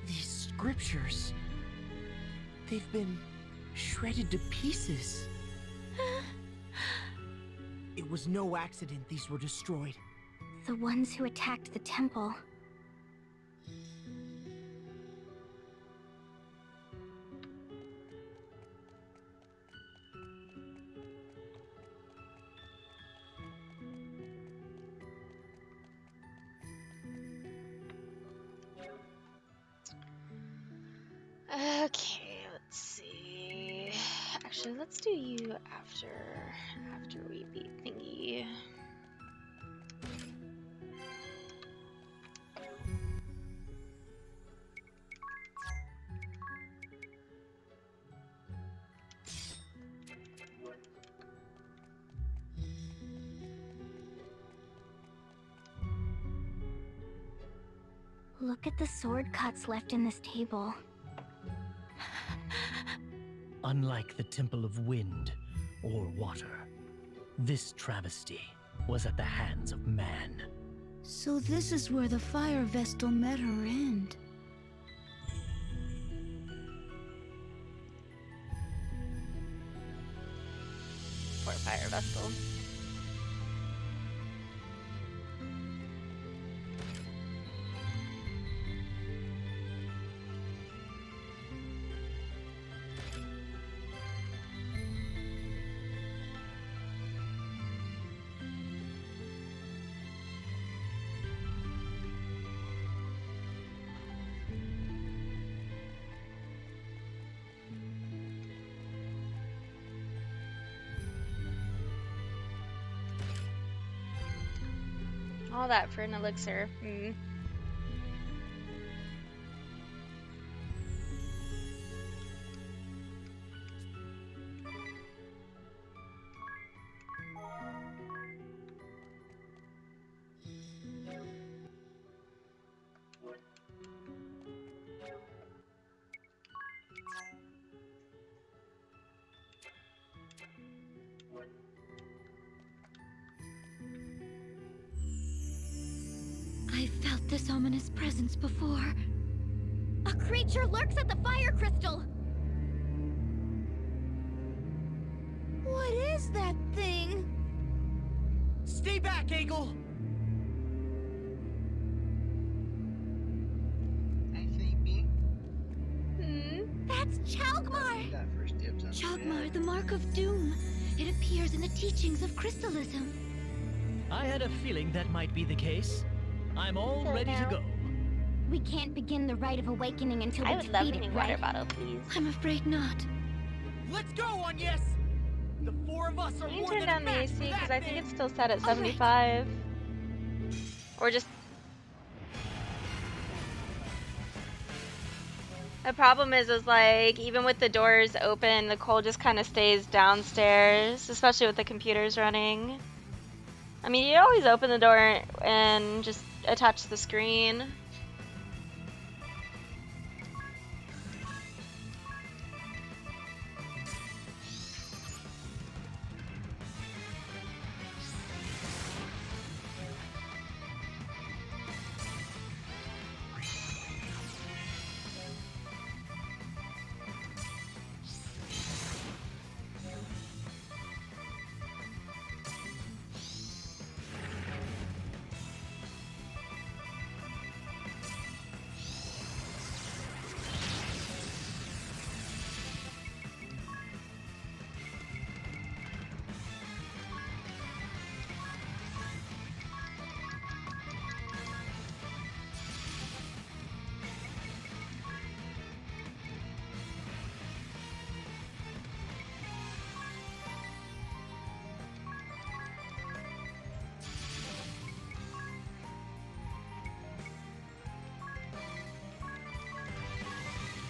These scriptures, they've been shredded to pieces. It was no accident these were destroyed. The ones who attacked the temple. Okay, let's see. Actually, let's do you after we beat Thingy. Look at the sword cuts left in this table. Unlike the Temple of Wind or Water, this travesty was at the hands of man. So this is where the fire vestal met her end. Poor fire vestal. All that for an elixir. I felt this ominous presence before. A creature lurks at the fire crystal! What is that thing? Stay back, Egel! Anything, me? That's Chalgmar! Got first dibs on Chogmar, the mark of doom. It appears in the teachings of crystalism. I had a feeling that might be the case. I'm all So ready to now- go. We can't begin the Rite of Awakening until I we would love a defeat new it, water right? bottle, please. I'm afraid not. Let's go, Agnes! The four of us are Can you more turn than down a the match AC? for Because that I think thing. it's still set at All right. 75. Or just... The problem is like, even with the doors open, the cold just kind of stays downstairs, especially with the computers running. I mean, you always open the door and just attach the screen.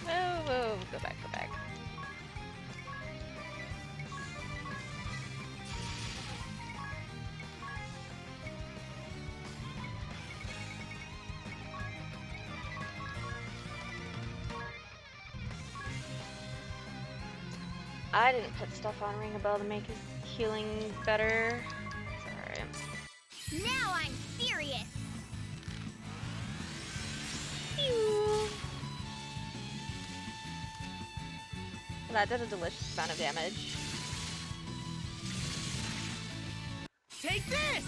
Whoa, whoa, go back, go back. I didn't put stuff on Ring a Bell to make his healing better. It's alright. Now I'm serious! That did a delicious amount of damage. Take this!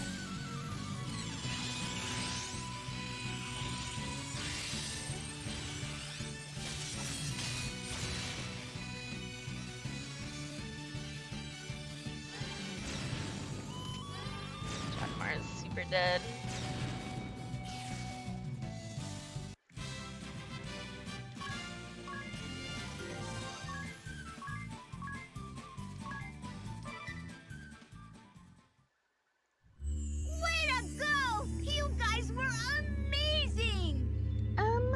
Chakmar is super dead. Way to go! You guys were amazing!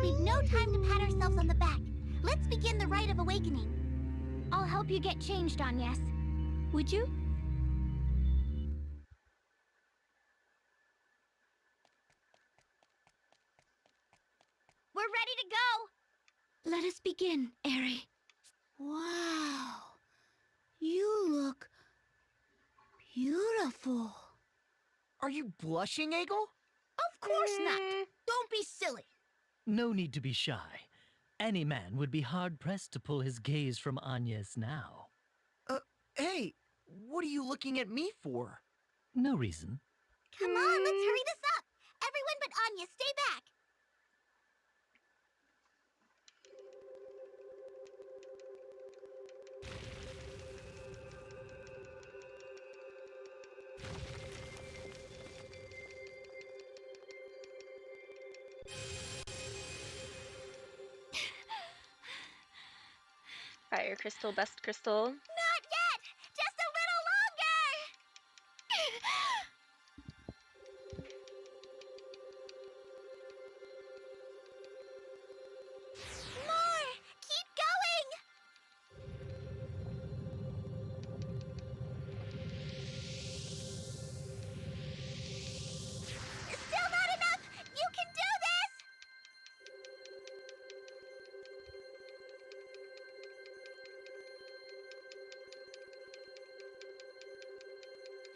We've no time to pat ourselves on the back. Let's begin the Rite of Awakening. I'll help you get changed, Agnes. Would you? We're ready to go! Let us begin, Eri. Wow. You look beautiful. Are you blushing, Egel? Of course not. Don't be silly. No need to be shy. Any man would be hard-pressed to pull his gaze from Agnes now. Hey, what are you looking at me for? No reason. Come on, let's hurry this up. Everyone but Anya, stay back. Fire crystal, best crystal. Not yet! Just a little longer! More! Keep going! Still not enough! You can do this!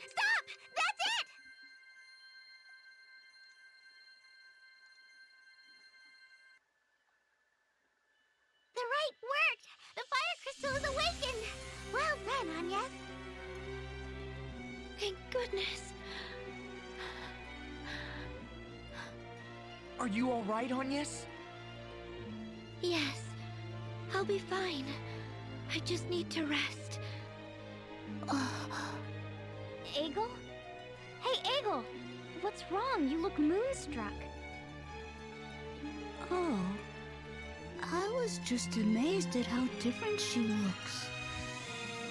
Stop! That's it! The rite worked! The fire crystal is awakened! Well done, Anya. Thank goodness. Are you alright, Agnes? Yes, I'll be fine. I just need to rest. Egel? Hey, Egel! What's wrong? You look moonstruck. Oh. I was just amazed at how different she looks.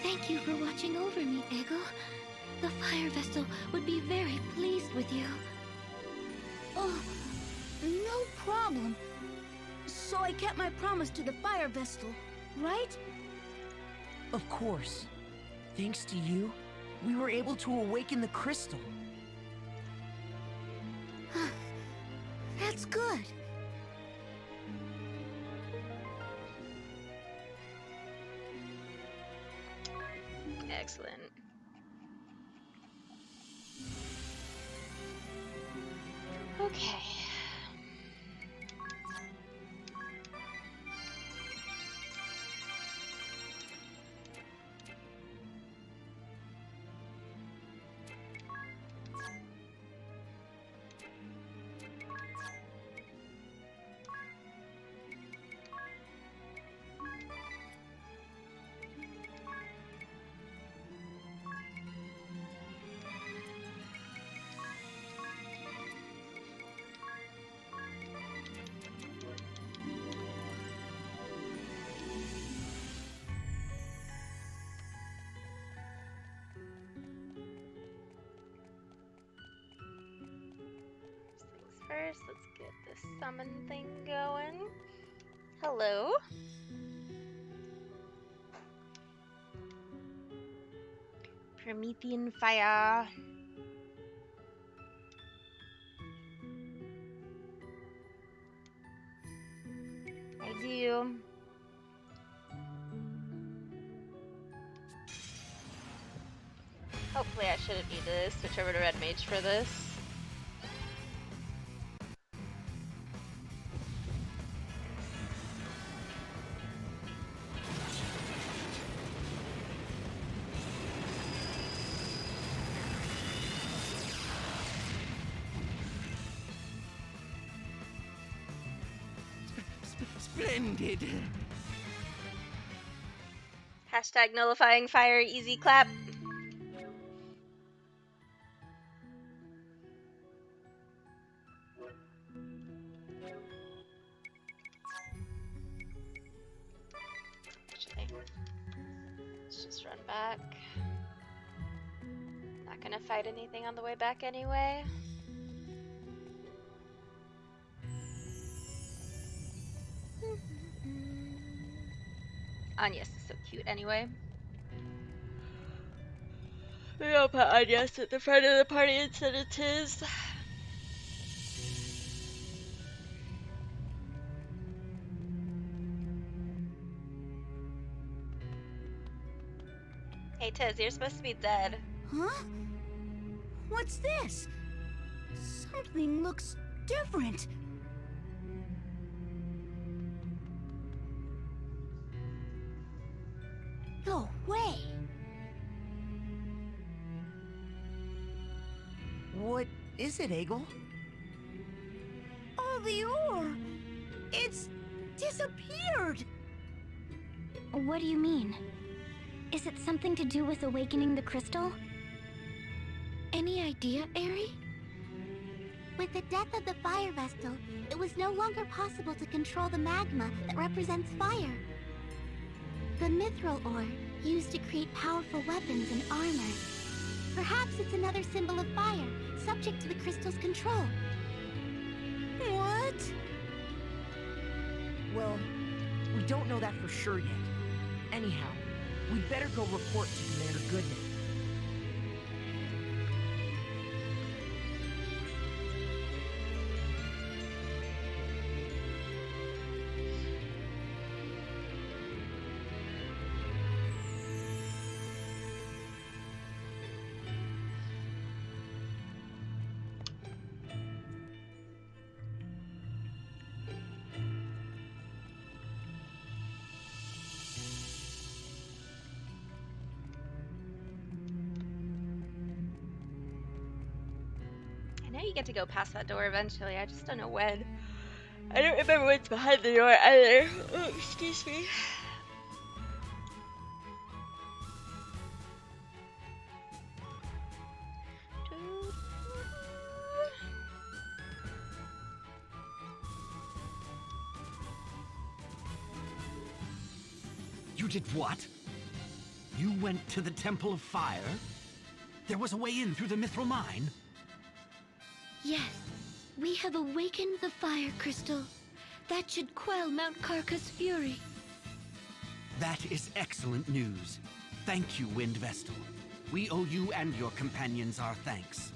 Thank you for watching over me, Egel. The fire vessel would be very pleased with you. Oh, no problem. So I kept my promise to the fire vestal, right? Of course. Thanks to you, we were able to awaken the crystal. That's good. Excellent. Okay. First, let's get this summon thing going. Hello. Promethean fire. I do. Hopefully I shouldn't need to switch over to Red Mage for this. Splendid. Hashtag nullifying fire easy clap. Actually, let's just run back. Not gonna fight anything on the way back anyway. Agnes is so cute anyway. Maybe I'll put Agnes at the front of the party instead of Tiz. Hey Tiz, you're supposed to be dead. Huh? What's this? Something looks different. No way. What is it, Egel? Avyuir! It's disappeared! What do you mean? Is it something to do with awakening the crystal? Any idea, Eri? With the death of the fire vestal, it was no longer possible to control the magma that represents fire. The mithril ore, used to create powerful weapons and armor. Perhaps it's another symbol of fire, subject to the crystal's control. What? Well, we don't know that for sure yet. Anyhow, we'd better go report to Commander Goodman. I know you get to go past that door eventually. I just don't know when. I don't remember what's behind the door either. Oh, excuse me. You did what? You went to the Temple of Fire? There was a way in through the Mithril Mine? Yes. We have awakened the fire crystal. That should quell Mount Karka's fury. That is excellent news. Thank you, Wind Vestal. We owe you and your companions our thanks.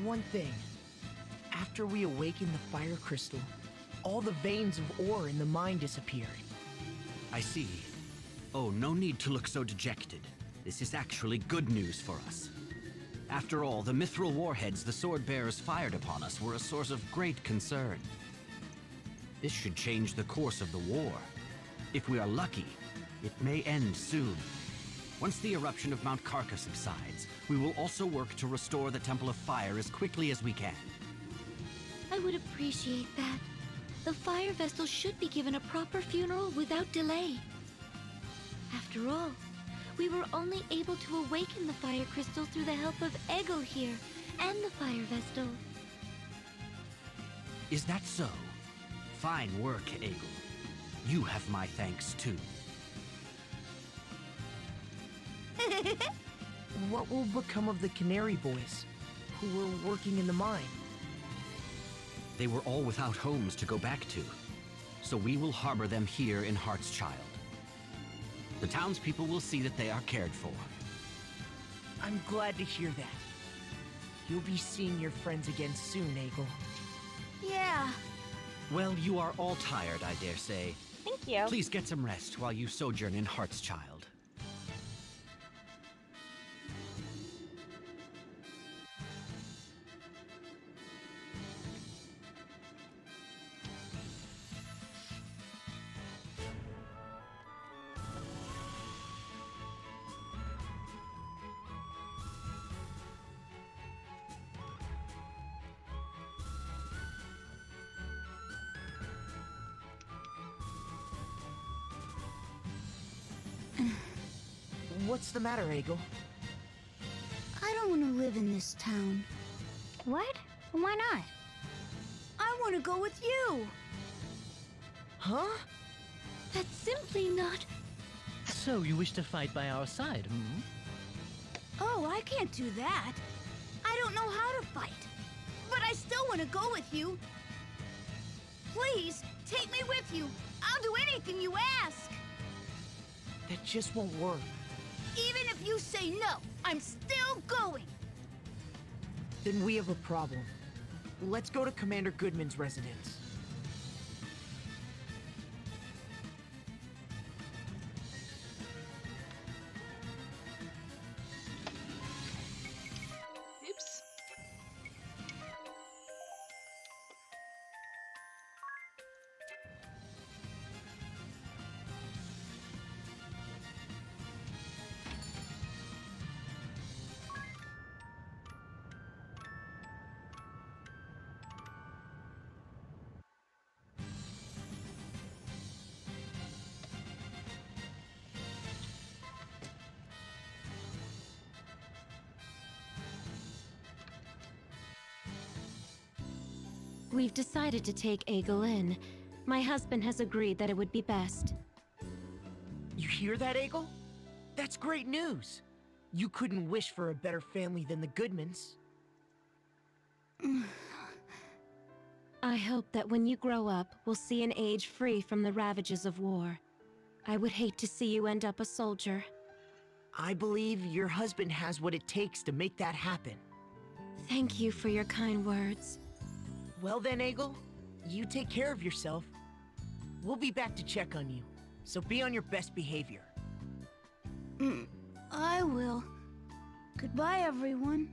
One thing. After we awaken the fire crystal, all the veins of ore in the mine disappeared. I see. Oh, no need to look so dejected. This is actually good news for us. After all, the mithril warheads the sword bearers fired upon us were a source of great concern. This should change the course of the war. If we are lucky, it may end soon. Once the eruption of Mount Karka subsides, we will also work to restore the Temple of Fire as quickly as we can. I would appreciate that. The fire vestal should be given a proper funeral without delay. After all, we were only able to awaken the fire crystal through the help of Egel here and the fire vestal. Is that so? Fine work, Egel. You have my thanks, too. What will become of the Canary Boys, who were working in the mine? They were all without homes to go back to, so we will harbor them here in Heartschild. The townspeople will see that they are cared for. I'm glad to hear that. You'll be seeing your friends again soon, Egel. Yeah. Well, you are all tired, I dare say. Thank you. Please get some rest while you sojourn in Heartschild. What's the matter, Egel? I don't want to live in this town. What? Why not? I want to go with you. Huh? That's simply not... So you wish to fight by our side, hmm? Oh, I can't do that. I don't know how to fight. But I still want to go with you. Please, take me with you. I'll do anything you ask. That just won't work. Even if you say no, I'm still going. Then we have a problem. Let's go to Commander Goodman's residence. We've decided to take Aegle in. My husband has agreed that it would be best. You hear that, Aegle? That's great news. You couldn't wish for a better family than the Goodmans. I hope that when you grow up, we'll see an age free from the ravages of war. I would hate to see you end up a soldier. I believe your husband has what it takes to make that happen. Thank you for your kind words. Well then, Aegle, you take care of yourself. We'll be back to check on you, so be on your best behavior. I will. Goodbye, everyone.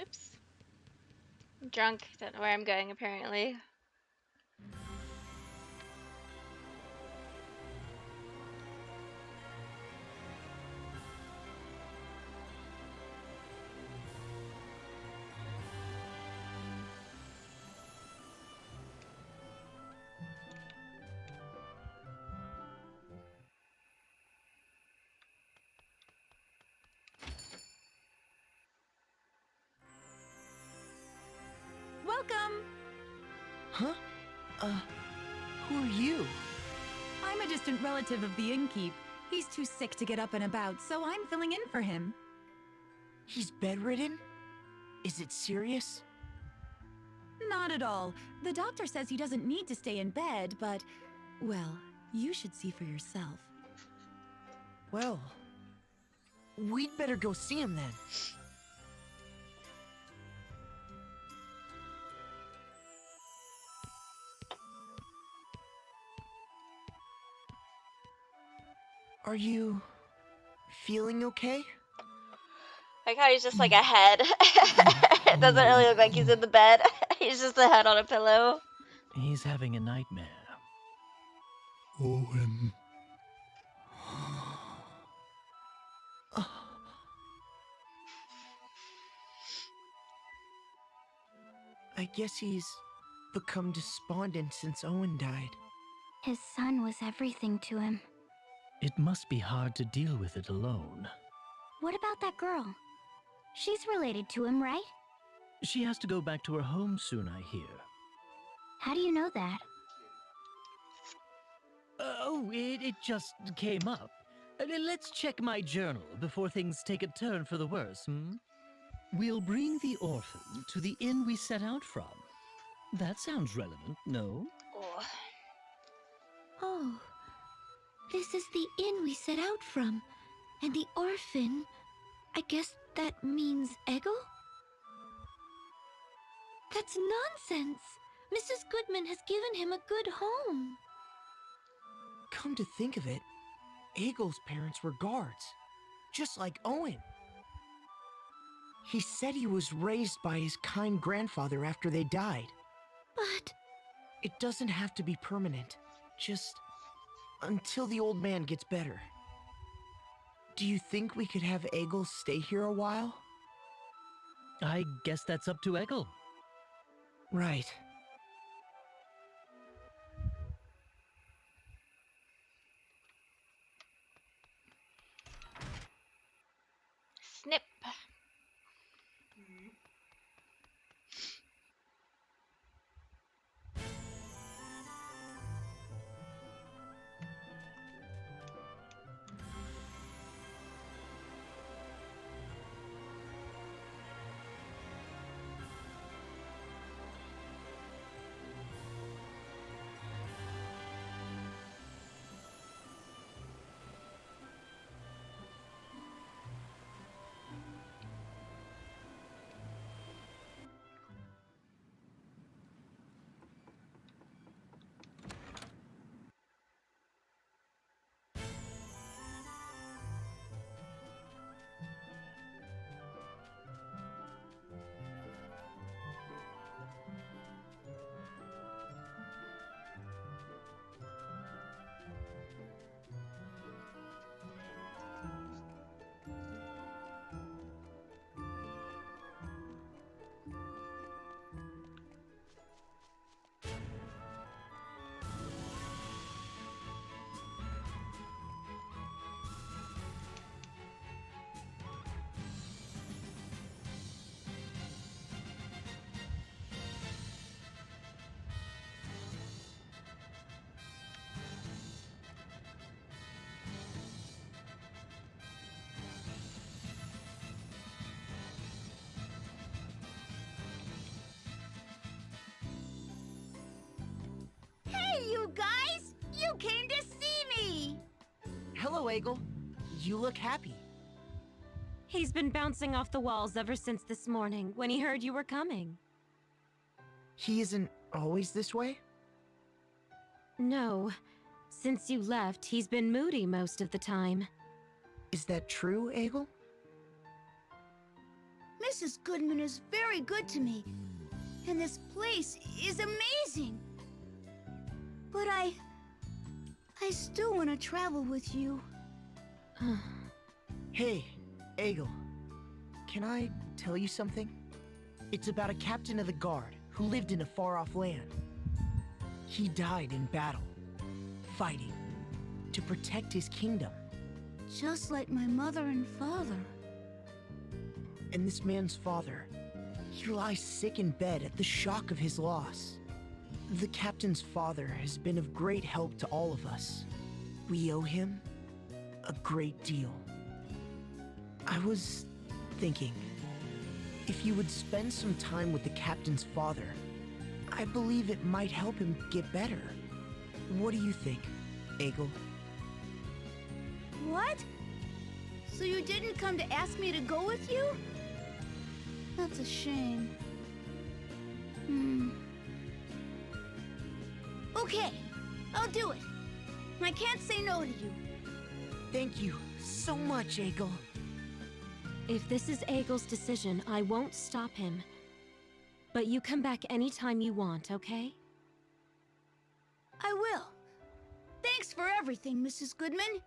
Oops. I'm drunk. Don't know where I'm going, apparently. Huh? Who are you? I'm a distant relative of the innkeep. He's too sick to get up and about, so I'm filling in for him. He's bedridden? Is it serious? Not at all. The doctor says he doesn't need to stay in bed, but... well, you should see for yourself. Well, we'd better go see him then. Are you feeling okay? Like how he's just like a head. It doesn't really look like he's in the bed. He's just a head on a pillow. He's having a nightmare. Owen. I guess he's become despondent since Owen died. His son was everything to him. It must be hard to deal with it alone. What about that girl? She's related to him, right? She has to go back to her home soon, I hear. How do you know that? It just came up. Let's check my journal before things take a turn for the worse, hmm? We'll bring the orphan to the inn we set out from. That sounds relevant, no? Oh, this is the inn we set out from. And the orphan, I guess that means Eggle? That's nonsense. Mrs. Goodman has given him a good home. Come to think of it, Eggle's parents were guards, just like Owen. He said he was raised by his kind grandfather after they died. But... It doesn't have to be permanent, just until the old man gets better. Do you think we could have Eggle stay here a while? I guess that's up to Eggle. Right. Snip. Hey, you guys! You came to see me! Hello, Eggle. You look happy. He's been bouncing off the walls ever since this morning, when he heard you were coming. He isn't always this way? No. Since you left, he's been moody most of the time. Is that true, Eggle? Mrs. Goodman is very good to me. And this place is amazing. But I still want to travel with you. Hey, Eggle. Can I tell you something? It's about a captain of the guard who lived in a far-off land. He died in battle, fighting, to protect his kingdom. Just like my mother and father. And this man's father, he lies sick in bed at the shock of his loss. The captain's father has been of great help to all of us. We owe him a great deal. I was thinking, if you would spend some time with the captain's father, I believe it might help him get better. What do you think, Egil? What? So you didn't come to ask me to go with you? That's a shame. Okay, I'll do it. I can't say no to you. Thank you so much, Egil. If this is Egil's decision, I won't stop him. But you come back anytime you want, okay? I will. Thanks for everything, Mrs. Goodman.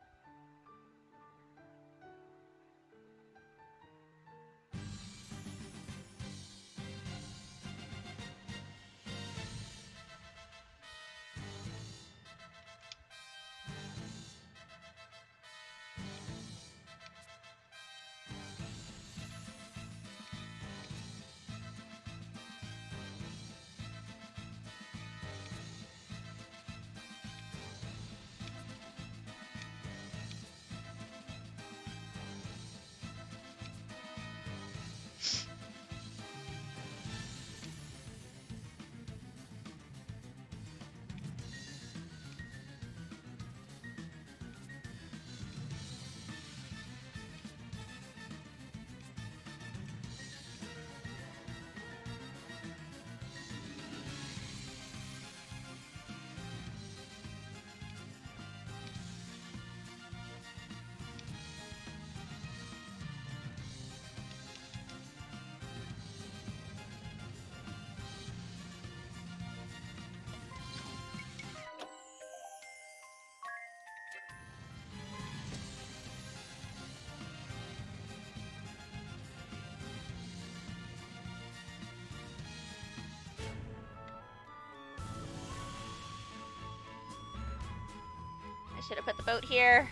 I should have put the boat here.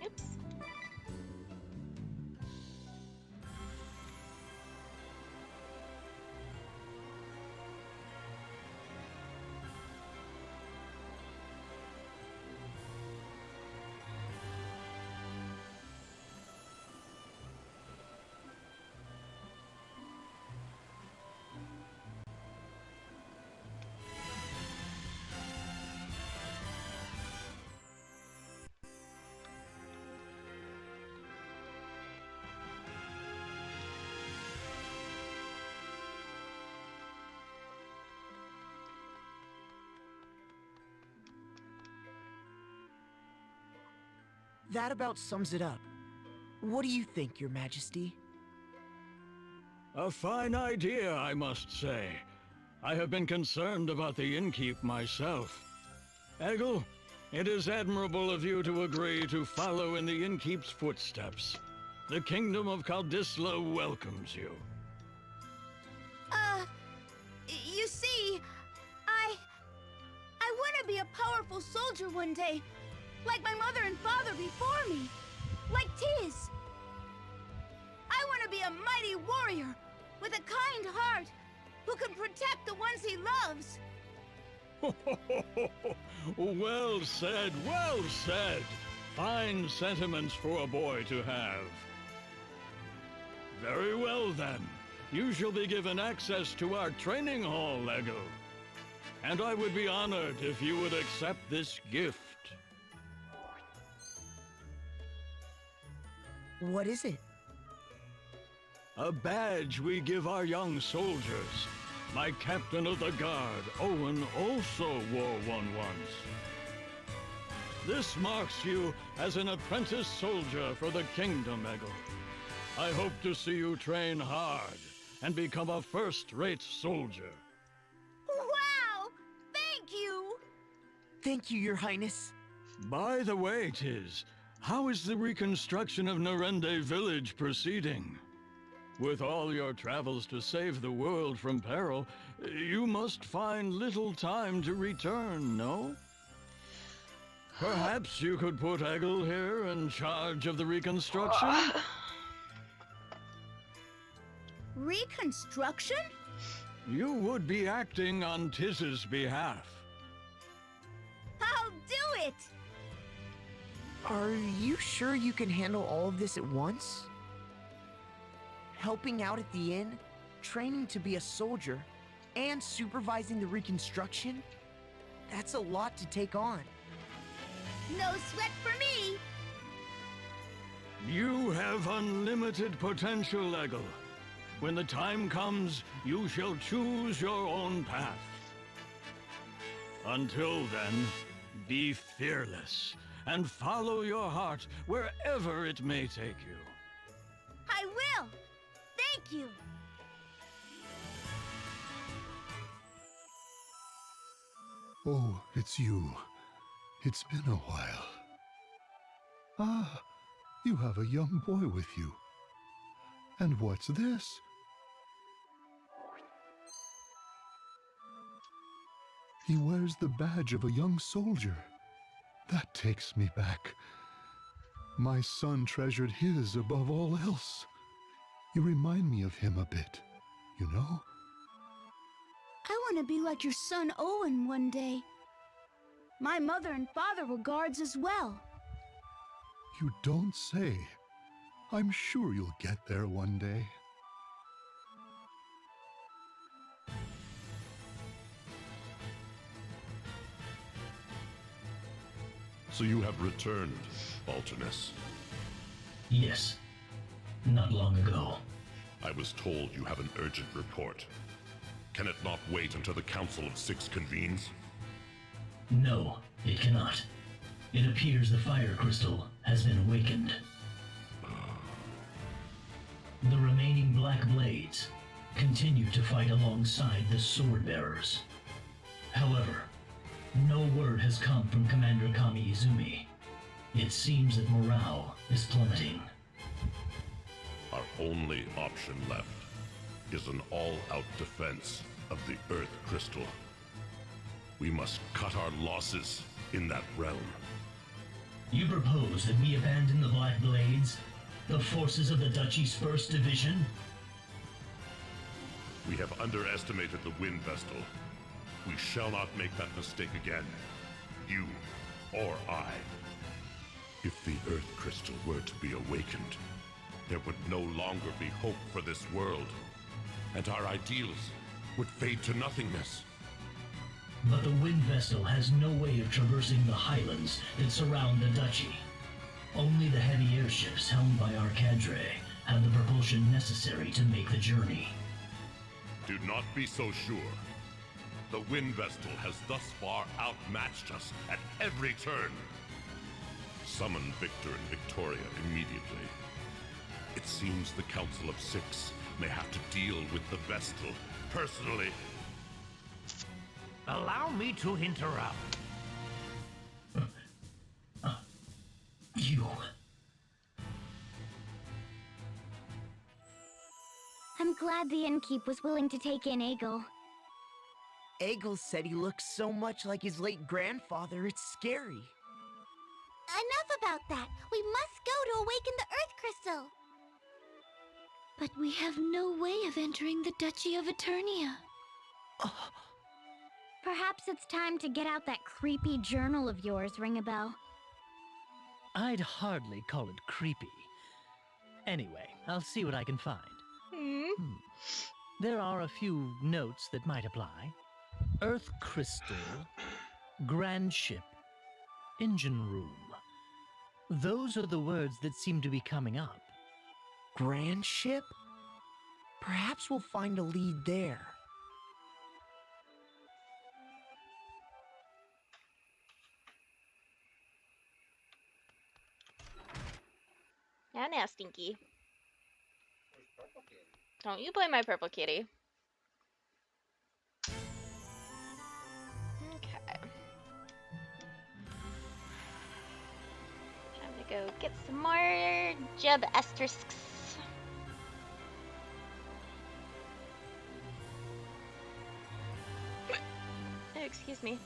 Oops. That about sums it up. What do you think, Your Majesty? A fine idea, I must say. I have been concerned about the innkeep myself. Egil, it is admirable of you to agree to follow in the innkeep's footsteps. The kingdom of Kaldisla welcomes you. You see, I want to be a powerful soldier one day, like my mother and father before me, like Tiz. I want to be a mighty warrior with a kind heart who can protect the ones he loves. Well said, well said. Fine sentiments for a boy to have. Very well then. You shall be given access to our training hall, Egil. And I would be honored if you would accept this gift. What is it? A badge we give our young soldiers. My captain of the guard, Owen, also wore one once. This marks you as an apprentice soldier for the kingdom, Egil. I hope to see you train hard and become a first-rate soldier. Wow! Thank you, Your Highness. By the way, Tiz, how is the reconstruction of Narende village proceeding? With all your travels to save the world from peril, you must find little time to return, no? Perhaps you could put Eggle here in charge of the reconstruction? Reconstruction? You would be acting on Tiz's behalf. I'll do it! Are you sure you can handle all of this at once? Helping out at the inn, training to be a soldier, and supervising the reconstruction? That's a lot to take on. No sweat for me! You have unlimited potential, Eggle. When the time comes, you shall choose your own path. Until then, be fearless and follow your heart wherever it may take you. I will! Thank you! Oh, it's you. It's been a while. Ah, you have a young boy with you. And what's this? He wears the badge of a young soldier. That takes me back. My son treasured his above all else. You remind me of him a bit, you know? I want to be like your son Owen one day. My mother and father were guards as well. You don't say. I'm sure you'll get there one day. So you have returned, Balternus. Yes. Not long ago. I was told you have an urgent report. Can it not wait until the Council of Six convenes? No, it cannot. It appears the fire crystal has been awakened. The remaining Black Blades continue to fight alongside the Sword Bearers. However, no word has come from Commander Kami Izumi. It seems that morale is plummeting. Our only option left is an all-out defense of the Earth Crystal. We must cut our losses in that realm. You propose that we abandon the Black Blades, the forces of the Duchy's 1st Division? We have underestimated the Wind Vestal. We shall not make that mistake again. You or I. If the Earth Crystal were to be awakened, there would no longer be hope for this world, and our ideals would fade to nothingness. But the Wind Vestal has no way of traversing the highlands that surround the Duchy. Only the heavy airships helmed by our cadre have the propulsion necessary to make the journey. Do not be so sure. The Wind Vestal has thus far outmatched us at every turn. Summon Victor and Victoria immediately. It seems the Council of Six may have to deal with the Vestal personally. Allow me to interrupt. You... I'm glad the innkeep was willing to take in Eggle. Eggle said he looks so much like his late grandfather, it's scary. Enough about that! We must go to awaken the Earth Crystal! But we have no way of entering the Duchy of Eternia. Perhaps it's time to get out that creepy journal of yours, Ringabel. I'd hardly call it creepy. Anyway, I'll see what I can find. There are a few notes that might apply. Earth Crystal, Grand Ship, Engine Room. Those are the words that seem to be coming up. Grand Ship? Perhaps we'll find a lead there. Yeah, now, Stinky. Don't you blame my purple kitty. Okay. go get some more jeb asterisks. Oh, excuse me.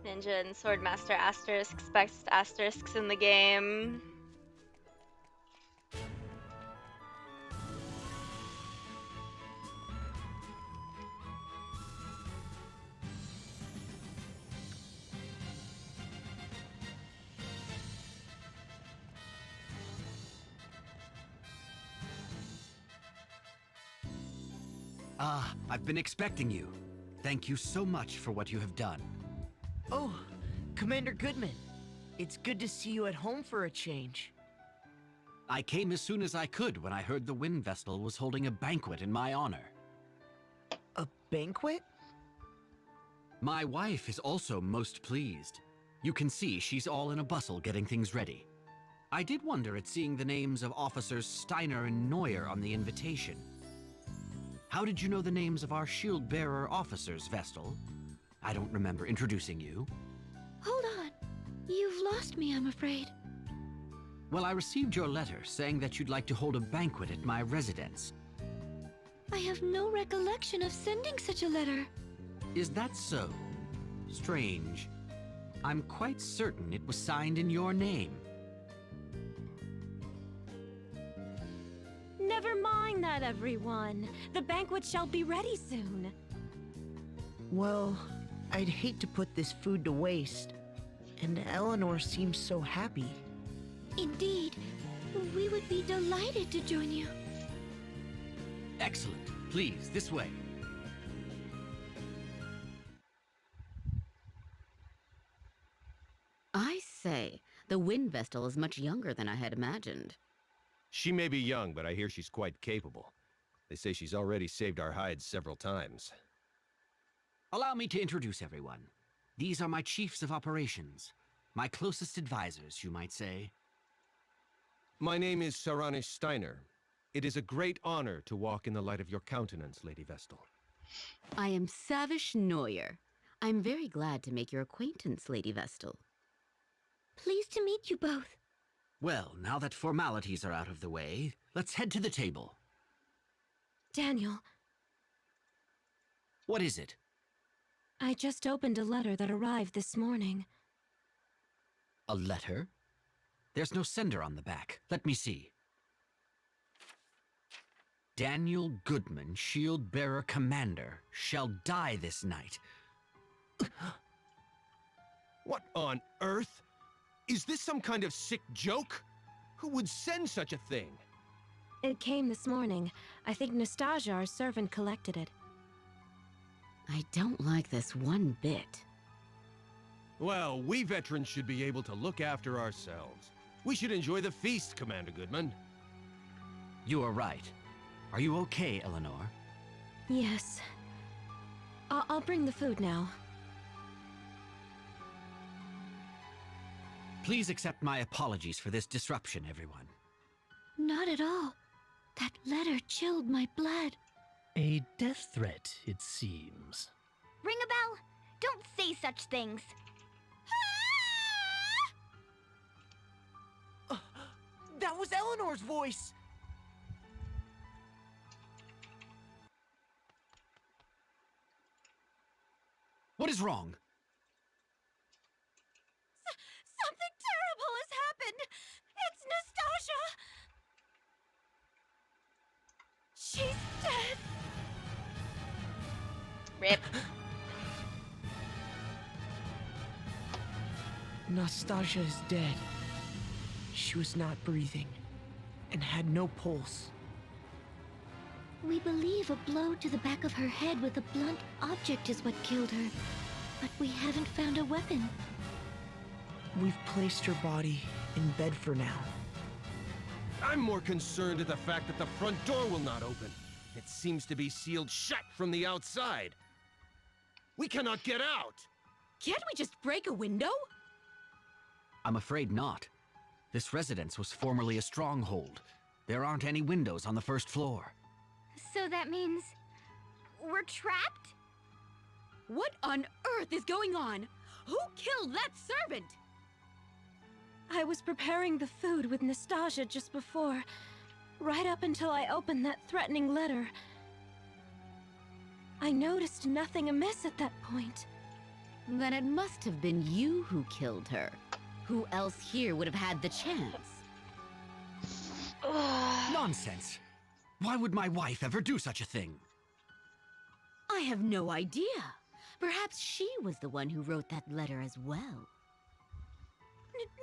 Ninja and Swordmaster asterisks, best asterisks in the game. Ah, I've been expecting you. Thank you so much for what you have done. Oh, Commander Goodman. It's good to see you at home for a change. I came as soon as I could when I heard the Wind Vestal was holding a banquet in my honor. A banquet? My wife is also most pleased. You can see she's all in a bustle getting things ready. I did wonder at seeing the names of Officers Steiner and Neuer on the invitation. How did you know the names of our shield-bearer officers, Vestal? I don't remember introducing you. Hold on. You've lost me, I'm afraid. Well, I received your letter saying that you'd like to hold a banquet at my residence. I have no recollection of sending such a letter. Is that so? Strange. I'm quite certain it was signed in your name. Never mind that, everyone. The banquet shall be ready soon. Well, I'd hate to put this food to waste. And Eleanor seems so happy. Indeed. We would be delighted to join you. Excellent. Please, this way. I say, the Wind Vestal is much younger than I had imagined. She may be young, but I hear she's quite capable. They say she's already saved our hides several times. Allow me to introduce everyone. These are my chiefs of operations. My closest advisors, you might say. My name is Saranish Steiner. It is a great honor to walk in the light of your countenance, Lady Vestal. I am Savish Neuer. I'm very glad to make your acquaintance, Lady Vestal. Pleased to meet you both. Well, now that formalities are out of the way, let's head to the table. Daniel, What is it? I just opened a letter that arrived this morning. A letter? There's no sender on the back. Let me see. Daniel Goodman, Shield-Bearer Commander, shall die this night. What on earth? Is this some kind of sick joke? Who would send such a thing? It came this morning. I think Nastasia, our servant, collected it. I don't like this one bit. Well, we veterans should be able to look after ourselves. We should enjoy the feast, Commander Goodman. You are right. Are you okay, Eleanor? Yes. I'll bring the food now. Please accept my apologies for this disruption, everyone. Not at all. That letter chilled my blood. A death threat, it seems. Ring a bell. Don't say such things. That was Eleanor's voice! What is wrong? Something terrible has happened! It's Nastasia! She's dead! Rip. Nastasia is dead. She was not breathing and had no pulse. We believe a blow to the back of her head with a blunt object is what killed her. But we haven't found a weapon. We've placed her body in bed for now. I'm more concerned at the fact that the front door will not open. It seems to be sealed shut from the outside. We cannot get out! Can't we just break a window? I'm afraid not. This residence was formerly a stronghold. There aren't any windows on the first floor. So that means we're trapped? What on earth is going on? Who killed that servant? I was preparing the food with Nastasia just before, right up until I opened that threatening letter. I noticed nothing amiss at that point. Then it must have been you who killed her. Who else here would have had the chance? Nonsense! Why would my wife ever do such a thing? I have no idea. Perhaps she was the one who wrote that letter as well.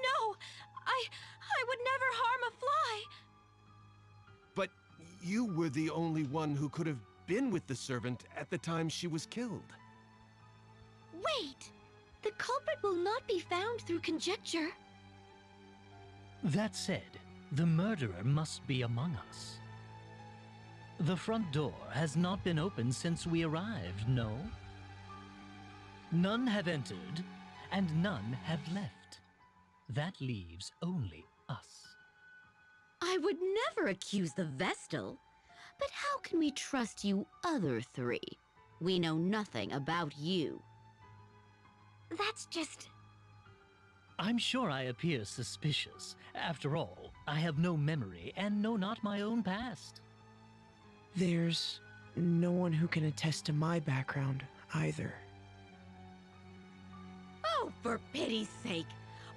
No! I would never harm a fly! But you were the only one who could have been with the servant at the time she was killed. Wait! The culprit will not be found through conjecture. That said, the murderer must be among us. The front door has not been opened since we arrived, no? None have entered, and none have left. That leaves only us. I would never accuse the Vestal. But how can we trust you other three? We know nothing about you. That's just... I'm sure I appear suspicious. After all, I have no memory and know not my own past. There's no one who can attest to my background either. Oh, for pity's sake!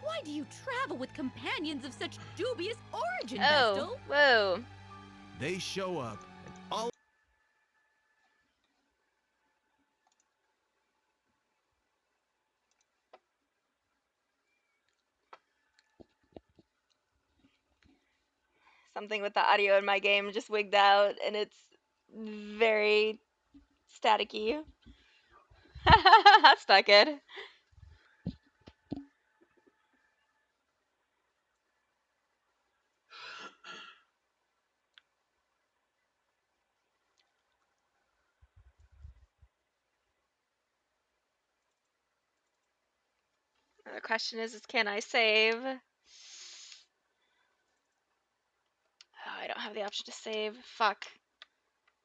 Why do you travel with companions of such dubious origin, Vestal? Oh, whoa. They show up, and all... Something with the audio in my game just wigged out, and it's very staticky. That's not good. The question is can I save? Oh, I don't have the option to save. Fuck.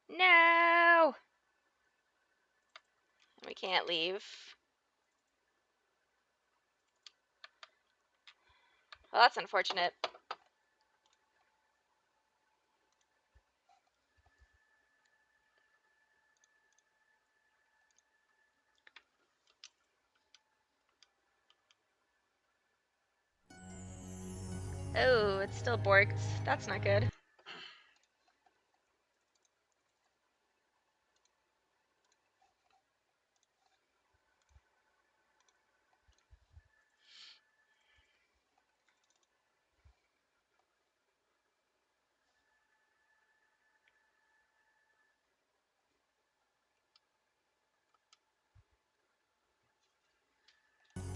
No! We can't leave. Well, that's unfortunate. Oh, it's still borked. That's not good.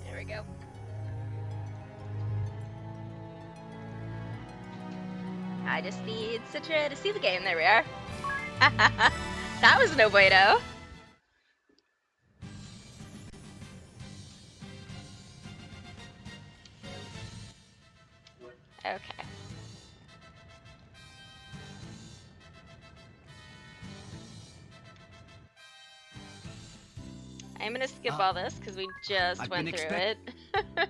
There we go. I just need Citra to see the game. There we are. That was no bueno. Okay. I'm gonna skip all this because we just I've went been through it. And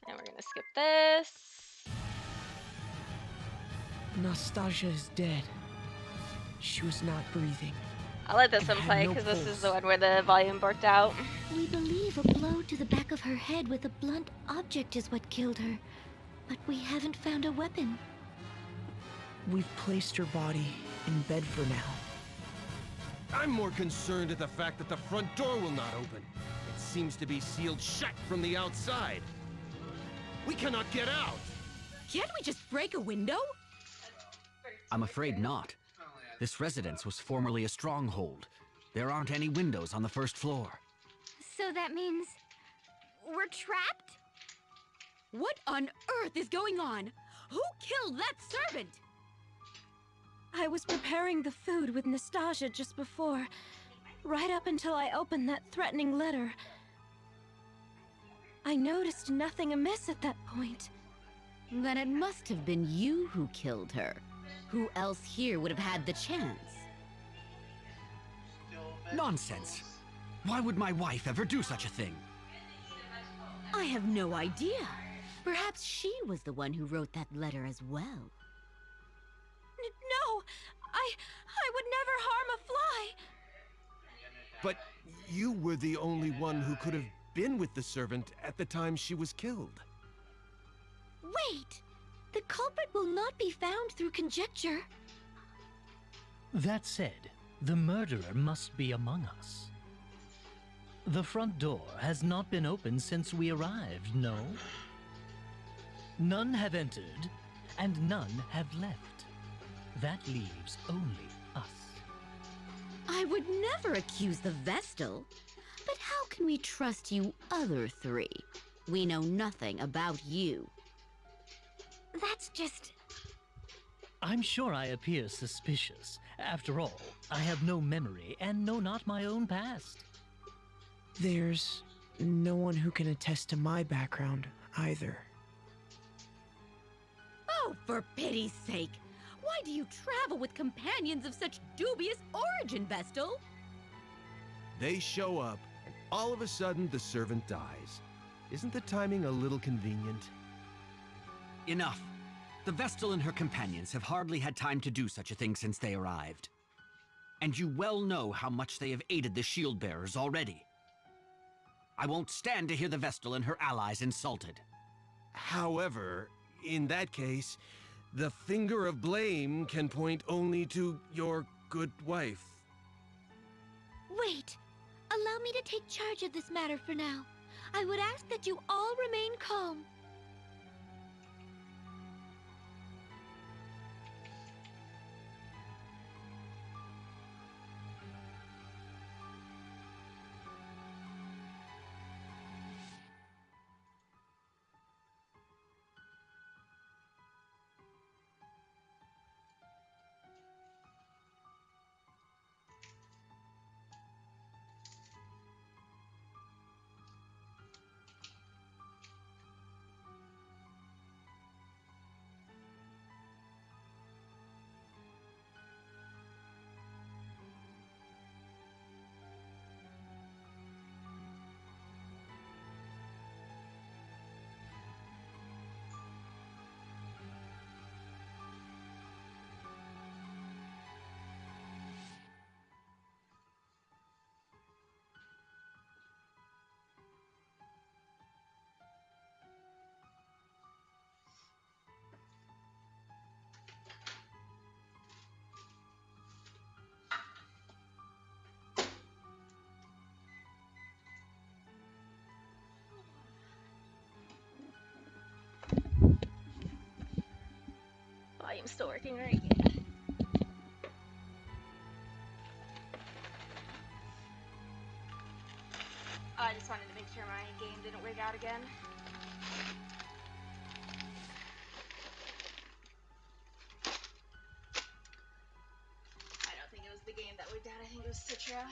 we're gonna skip this. Nastasia is dead. She was not breathing. I'll let this and one had play no because this is pulse. the one where the volume borked out. We believe a blow to the back of her head with a blunt object is what killed her. But we haven't found a weapon. We've placed her body in bed for now. I'm more concerned at the fact that the front door will not open. It seems to be sealed shut from the outside. We cannot get out! Can't we just break a window? I'm afraid not. This residence was formerly a stronghold. There aren't any windows on the first floor. So that means we're trapped? What on earth is going on? Who killed that servant? I was preparing the food with Nastasia just before, right up until I opened that threatening letter. I noticed nothing amiss at that point. Then it must have been you who killed her. Who else here would have had the chance? Nonsense. Why would my wife ever do such a thing? I have no idea. Perhaps she was the one who wrote that letter as well. No! I would never harm a fly! But you were the only one who could have been with the servant at the time she was killed. Wait! The culprit will not be found through conjecture. That said, the murderer must be among us. The front door has not been opened since we arrived, no? None have entered, and none have left. That leaves only us. I would never accuse the Vestal. But how can we trust you other three? We know nothing about you. That's just... I'm sure I appear suspicious. After all, I have no memory and know not my own past. There's no one who can attest to my background either. Oh, for pity's sake! Why do you travel with companions of such dubious origin, Vestal? They show up, and all of a sudden the servant dies. Isn't the timing a little convenient? Enough. The Vestal and her companions have hardly had time to do such a thing since they arrived. And you well know how much they have aided the shield bearers already. I won't stand to hear the Vestal and her allies insulted. However, in that case, the finger of blame can point only to your good wife. Wait! Allow me to take charge of this matter for now. I would ask that you all remain calm. Volume's still working, right? I just wanted to make sure my game didn't wig out again. I don't think it was the game that wigged out, I think it was Citra.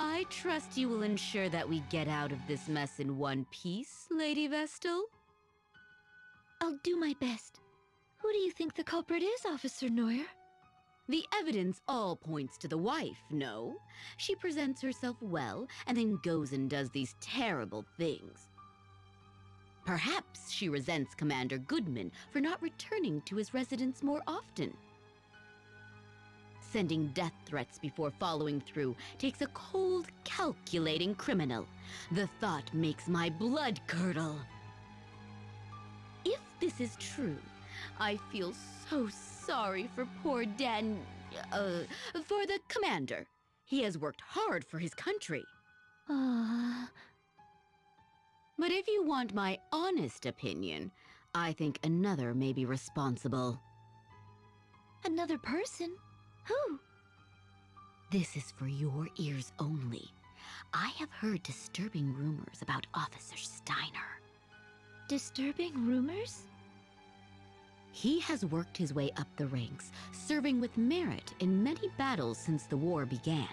I trust you will ensure that we get out of this mess in one piece, Lady Vestal? I'll do my best. Who do you think the culprit is, Officer Neuer? The evidence all points to the wife, no? She presents herself well, and then goes and does these terrible things. Perhaps she resents Commander Goodman for not returning to his residence more often. Sending death threats before following through takes a cold, calculating criminal. The thought makes my blood curdle. If this is true, I feel so sorry for poor for the commander. He has worked hard for his country. But if you want my honest opinion, I think another may be responsible. Another person? Who? This is for your ears only. I have heard disturbing rumors about Officer Steiner. Disturbing rumors? He has worked his way up the ranks, serving with merit in many battles since the war began.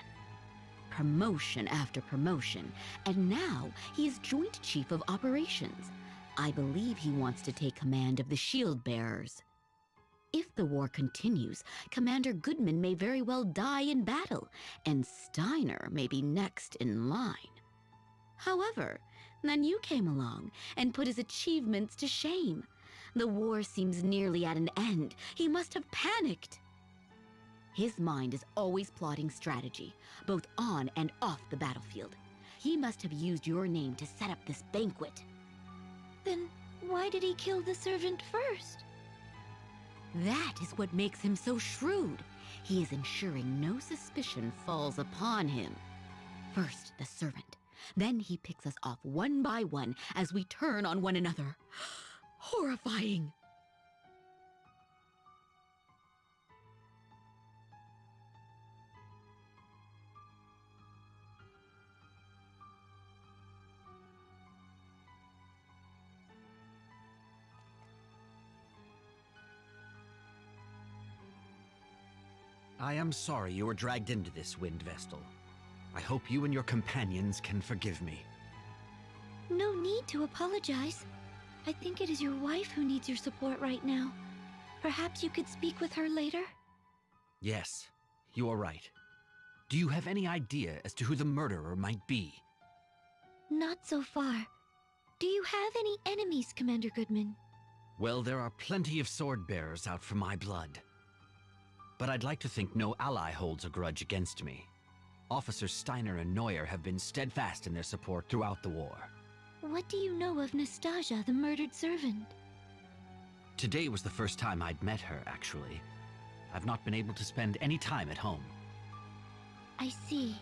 Promotion after promotion, and now he is Joint Chief of Operations. I believe he wants to take command of the Shield Bearers. If the war continues, Commander Goodman may very well die in battle, and Steiner may be next in line. However, then you came along and put his achievements to shame. The war seems nearly at an end. He must have panicked. His mind is always plotting strategy, both on and off the battlefield. He must have used your name to set up this banquet. Then why did he kill the servant first? That is what makes him so shrewd. He is ensuring no suspicion falls upon him. First, the servant. Then he picks us off one by one as we turn on one another. Horrifying! I am sorry you were dragged into this, Wind Vestal. I hope you and your companions can forgive me. No need to apologize. I think it is your wife who needs your support right now. Perhaps you could speak with her later? Yes, you are right. Do you have any idea as to who the murderer might be? Not so far. Do you have any enemies, Commander Goodman? Well, there are plenty of sword bearers out for my blood. But I'd like to think no ally holds a grudge against me. Officers Steiner and Neuer have been steadfast in their support throughout the war. What do you know of Nastasia, the murdered servant? Today was the first time I'd met her, actually. I've not been able to spend any time at home. I see.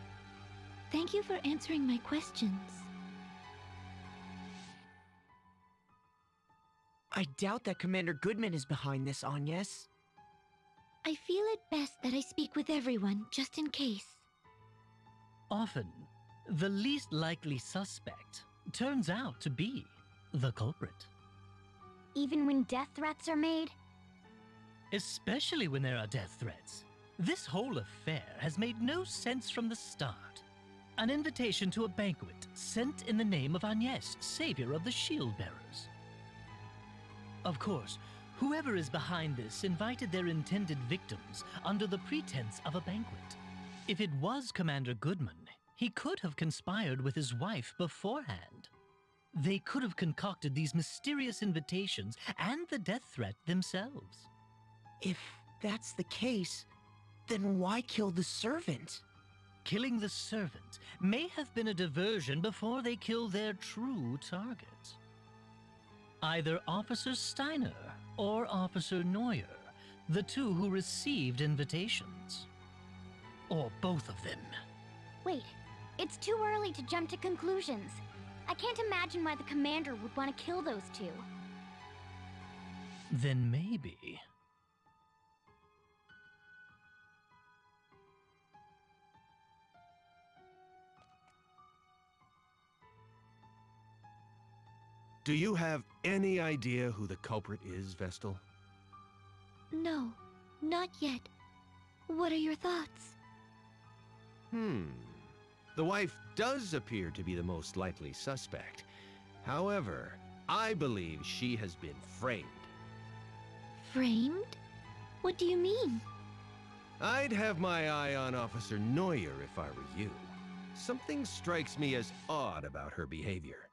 Thank you for answering my questions. I doubt that Commander Goodman is behind this, Agnes. I feel it best that I speak with everyone, just in case. Often, the least likely suspect turns out to be the culprit. Even when death threats are made? Especially when there are death threats. This whole affair has made no sense from the start. An invitation to a banquet sent in the name of Agnes, savior of the Shield Bearers. Of course, whoever is behind this invited their intended victims under the pretense of a banquet. If it was Commander Goodman, he could have conspired with his wife beforehand. They could have concocted these mysterious invitations and the death threat themselves. If that's the case, then why kill the servant? Killing the servant may have been a diversion before they killed their true target. Either Officer Steiner or Officer Neuer, the two who received invitations. Or both of them. Wait, it's too early to jump to conclusions. I can't imagine why the commander would want to kill those two. Then maybe... Do you have any idea who the culprit is, Vestal? No, not yet. What are your thoughts? The The wife does appear to be the most likely suspect. However, I believe she has been framed. Framed? What do you mean? I'd have my eye on Officer Neuer if I were you. Something strikes me as odd about her behavior.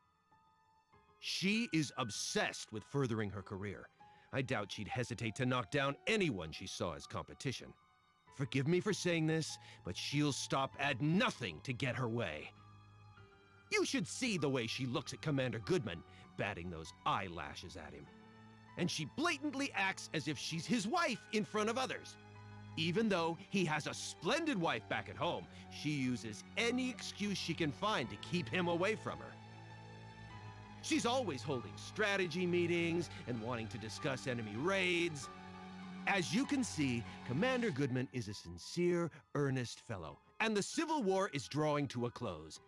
She is obsessed with furthering her career. I doubt she'd hesitate to knock down anyone she saw as competition. Forgive me for saying this, but she'll stop at nothing to get her way. You should see the way she looks at Commander Goodman, batting those eyelashes at him. And she blatantly acts as if she's his wife in front of others. Even though he has a splendid wife back at home, she uses any excuse she can find to keep him away from her. She's always holding strategy meetings and wanting to discuss enemy raids. As you can see, Commander Goodman is a sincere, earnest fellow, and the Civil War is drawing to a close.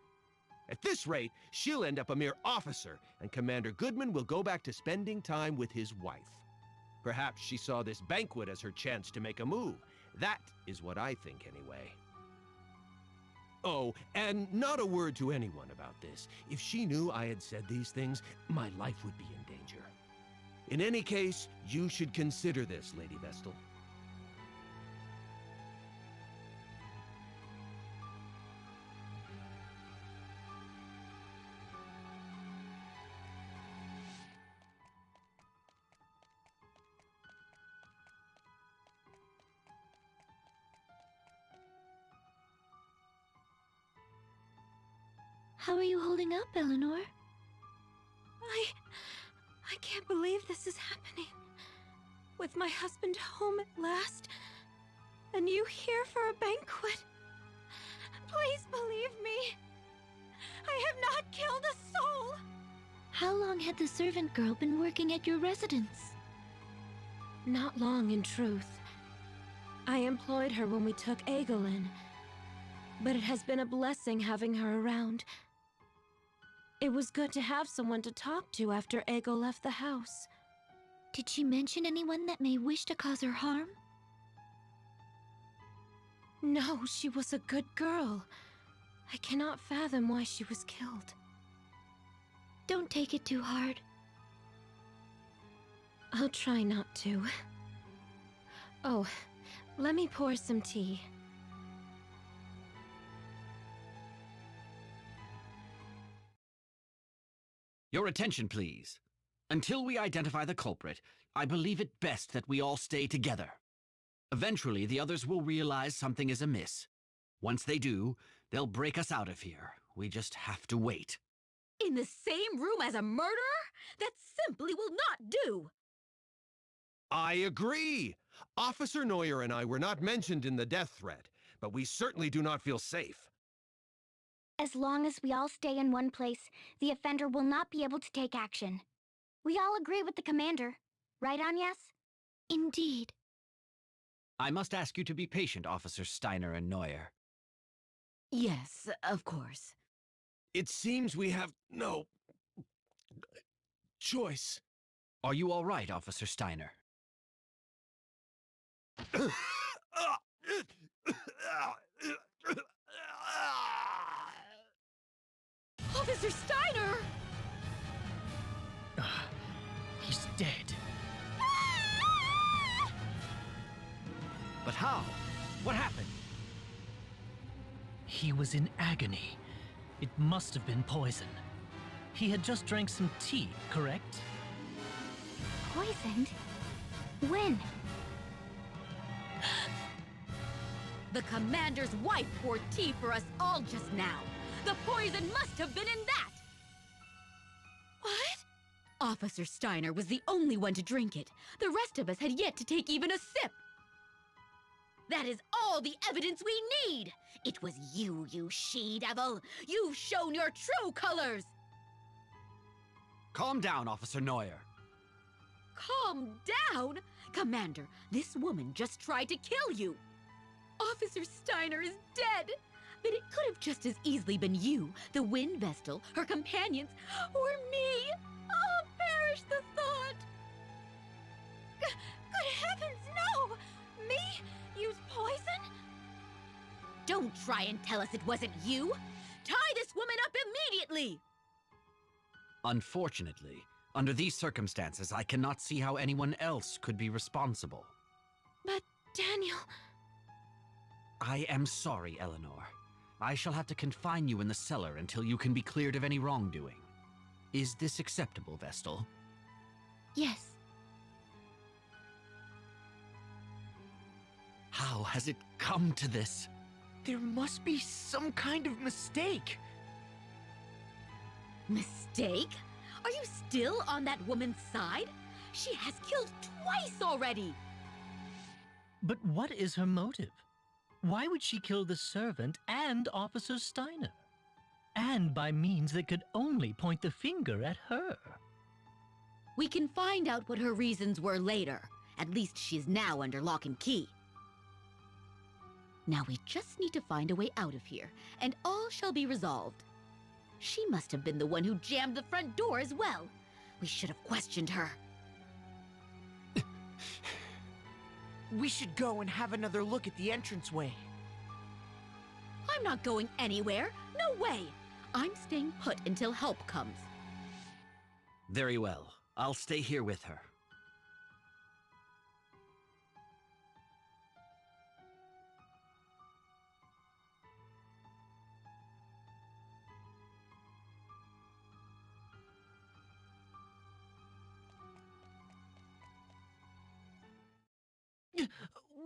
At this rate, she'll end up a mere officer, and Commander Goodman will go back to spending time with his wife. Perhaps she saw this banquet as her chance to make a move. That is what I think, anyway. Oh, and not a word to anyone about this. If she knew I had said these things, my life would be in danger. In any case, you should consider this, Lady Vestal. How are you holding up, Eleanor? I can't believe this is happening. With my husband home at last, and you here for a banquet. Please believe me. I have not killed a soul. How long had the servant girl been working at your residence? Not long, in truth. I employed her when we took Aegel in, but it has been a blessing having her around. It was good to have someone to talk to after Aegel left the house. Did she mention anyone that may wish to cause her harm? No, she was a good girl. I cannot fathom why she was killed. Don't take it too hard. I'll try not to. Oh, let me pour some tea. Your attention, please. Until we identify the culprit, I believe it best that we all stay together. Eventually, the others will realize something is amiss. Once they do, they'll break us out of here. We just have to wait. In the same room as a murderer? That simply will not do! I agree! Officer Neuer and I were not mentioned in the death threat, but we certainly do not feel safe. As long as we all stay in one place, the offender will not be able to take action. We all agree with the commander. Right, Agnes? Indeed. I must ask you to be patient, Officer Steiner and Neuer. Yes, of course. It seems we have no choice. Are you all right, Officer Steiner? Officer Steiner! He's dead. But how? What happened? He was in agony. It must have been poison. He had just drank some tea, correct? Poisoned? When? The commander's wife poured tea for us all just now. The poison must have been in that! What? Officer Steiner was the only one to drink it. The rest of us had yet to take even a sip. That is all the evidence we need! It was you, you she-devil! You've shown your true colors! Calm down, Officer Neuer. Calm down? Commander, this woman just tried to kill you! Officer Steiner is dead! But it could have just as easily been you, the Wind Vestal, her companions, or me! Oh, perish the thought! Good heavens, no! Me? Use poison? Don't try and tell us it wasn't you! immediately! Unfortunately, under these circumstances, I cannot see how anyone else could be responsible. But, Daniel... I am sorry, Eleanor. I shall have to confine you in the cellar until you can be cleared of any wrongdoing. Is this acceptable, Vestal? Yes. How has it come to this? There must be some kind of mistake. Mistake? Are you still on that woman's side? She has killed twice already! But what is her motive? Why would she kill the servant and Officer Steiner? And by means that could only point the finger at her. We can find out what her reasons were later. At least she is now under lock and key. Now we just need to find a way out of here, and all shall be resolved. She must have been the one who jammed the front door as well. We should have questioned her. We should go and have another look at the entranceway. I'm not going anywhere. No way. I'm staying put until help comes. Very well. I'll stay here with her.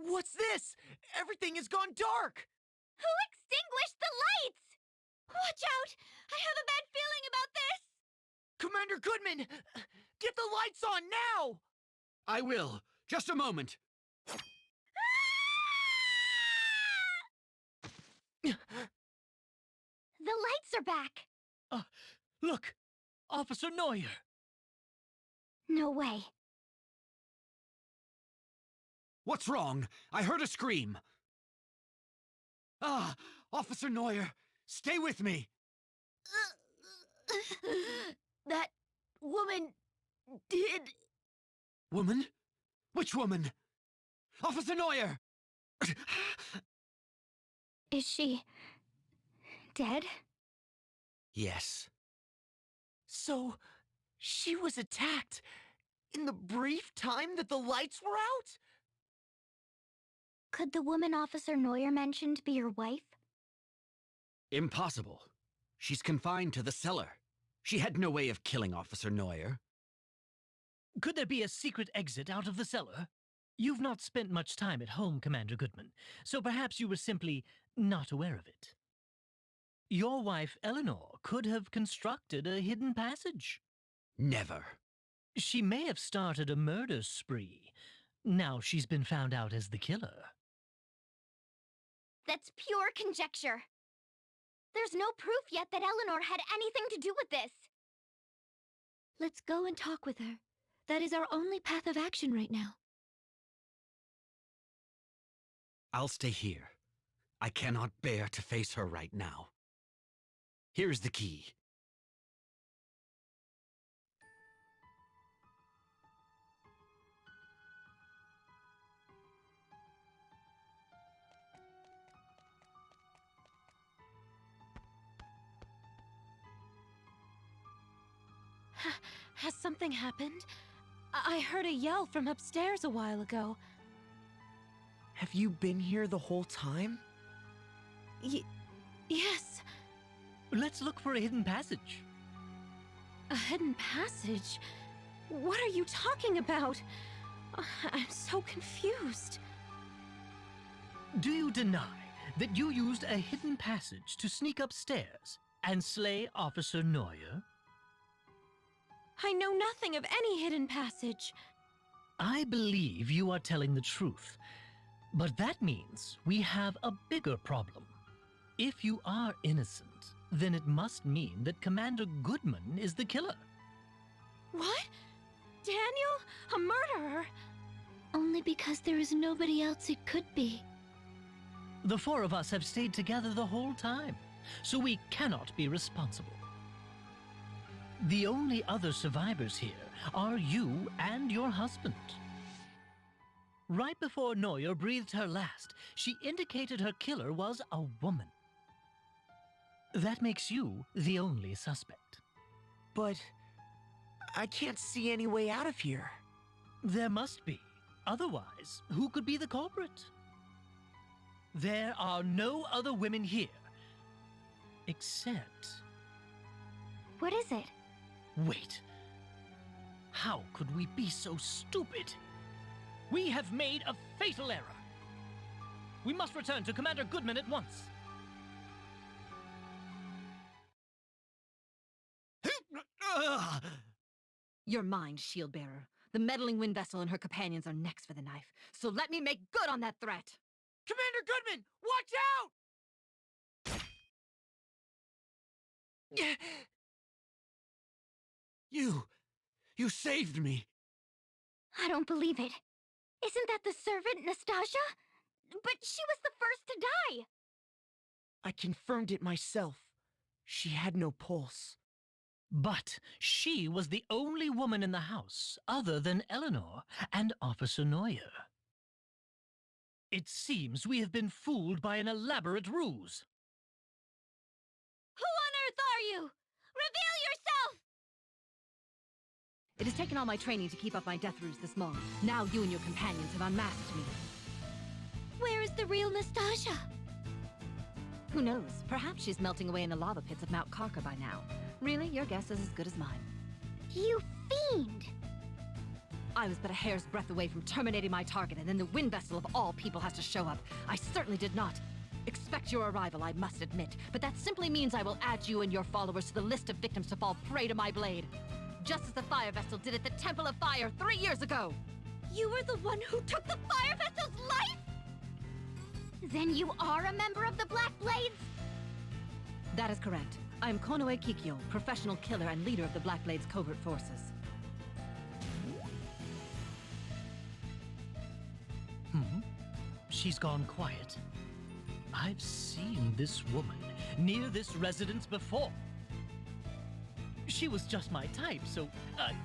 What's this? Everything has gone dark! Who extinguished the lights? Watch out! I have a bad feeling about this! Commander Goodman! Get the lights on now! I will. Just a moment. The lights are back! Look! Officer Neuer! No way. What's wrong? I heard a scream. Ah, Officer Neuer, stay with me. That woman did... Woman? Which woman? Officer Neuer! Is she... dead? Yes. So, she was attacked in the brief time that the lights were out? Could the woman Officer Neuer mentioned be your wife? Impossible. She's confined to the cellar. She had no way of killing Officer Neuer. Could there be a secret exit out of the cellar? You've not spent much time at home, Commander Goodman, so perhaps you were simply not aware of it. Your wife, Eleanor, could have constructed a hidden passage. Never. She may have started a murder spree. Now she's been found out as the killer. That's pure conjecture. There's no proof yet that Eleanor had anything to do with this. Let's go and talk with her. That is our only path of action right now. I'll stay here. I cannot bear to face her right now. Here's the key. Has something happened? I heard a yell from upstairs a while ago. Have you been here the whole time? Yes. Let's look for a hidden passage. A hidden passage? What are you talking about? I'm so confused. Do you deny that you used a hidden passage to sneak upstairs and slay Officer Neuer? I know nothing of any hidden passage. I believe you are telling the truth, but that means we have a bigger problem. If you are innocent, then it must mean that Commander Goodman is the killer. What? Daniel? A murderer? Only because there is nobody else it could be. The four of us have stayed together the whole time, so we cannot be responsible. The only other survivors here are you and your husband. Right before Neuer breathed her last, she indicated her killer was a woman. That makes you the only suspect. But I can't see any way out of here. There must be. Otherwise, who could be the culprit? There are no other women here. Except... What is it? Wait. How could we be so stupid? We have made a fatal error. We must return to Commander Goodman at once. You're mine, shield bearer. The meddling wind vessel and her companions are next for the knife. So let me make good on that threat. Commander Goodman, watch out! You saved me. I don't believe it. Isn't that the servant, Nastasia? But she was the first to die. I confirmed it myself. She had no pulse. But she was the only woman in the house other than Eleanor and Officer Neuer. It seems we have been fooled by an elaborate ruse. Who on earth are you? Reveal yourself! It has taken all my training to keep up my death ruse this long. Now you and your companions have unmasked me. Where is the real Nastasia? Who knows? Perhaps she's melting away in the lava pits of Mount Karka by now. Really, your guess is as good as mine. You fiend! I was but a hair's breadth away from terminating my target, and then the wind vessel of all people has to show up. I certainly did not expect your arrival, I must admit, but that simply means I will add you and your followers to the list of victims to fall prey to my blade. Just as the fire vessel did at the Temple of Fire 3 years ago. You were the one who took the fire vessel's life? Then you are a member of the Black Blades? That is correct. I am Konoe Kikyo, professional killer and leader of the Black Blades covert forces. She's gone quiet. I've seen this woman near this residence before. She was just my type, so,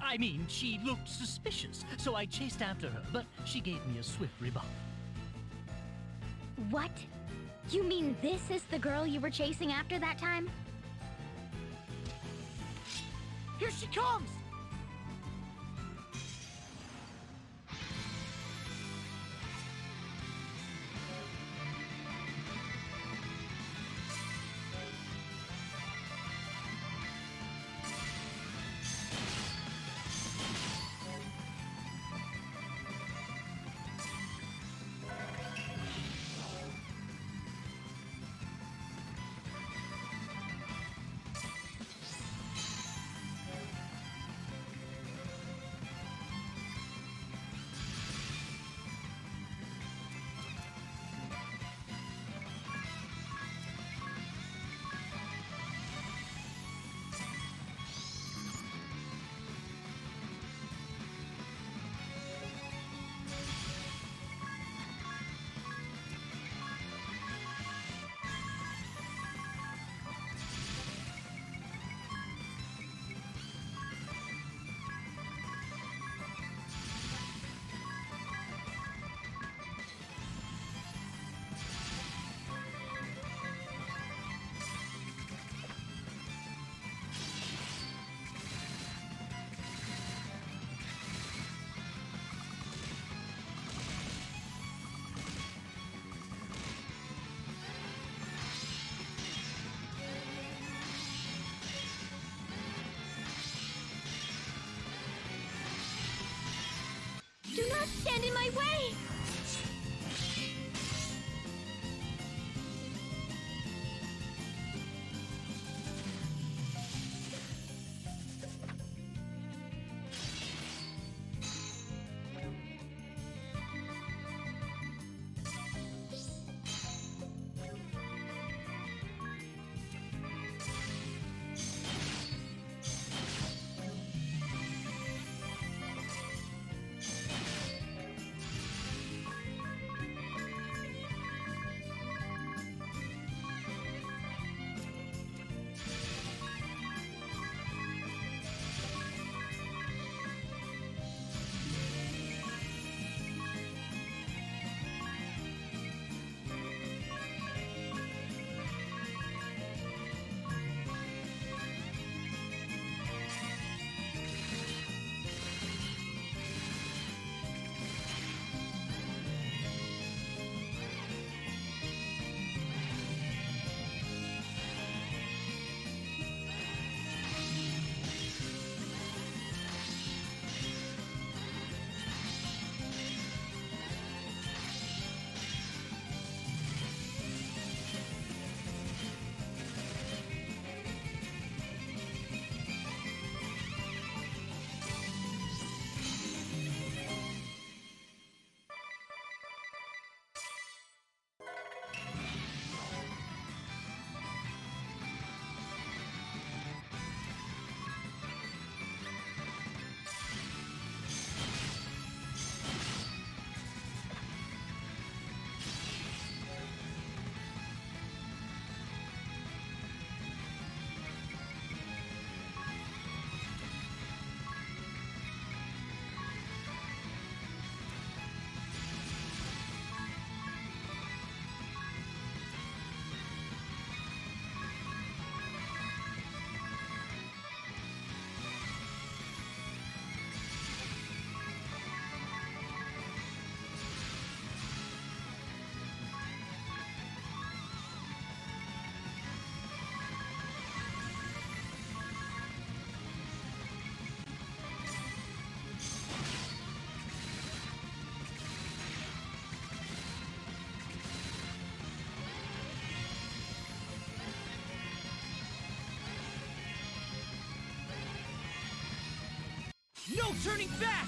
I mean, she looked suspicious, so I chased after her, but she gave me a swift rebuff. What? You mean this is the girl you were chasing after that time? Here she comes! No turning back!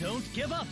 Don't give up!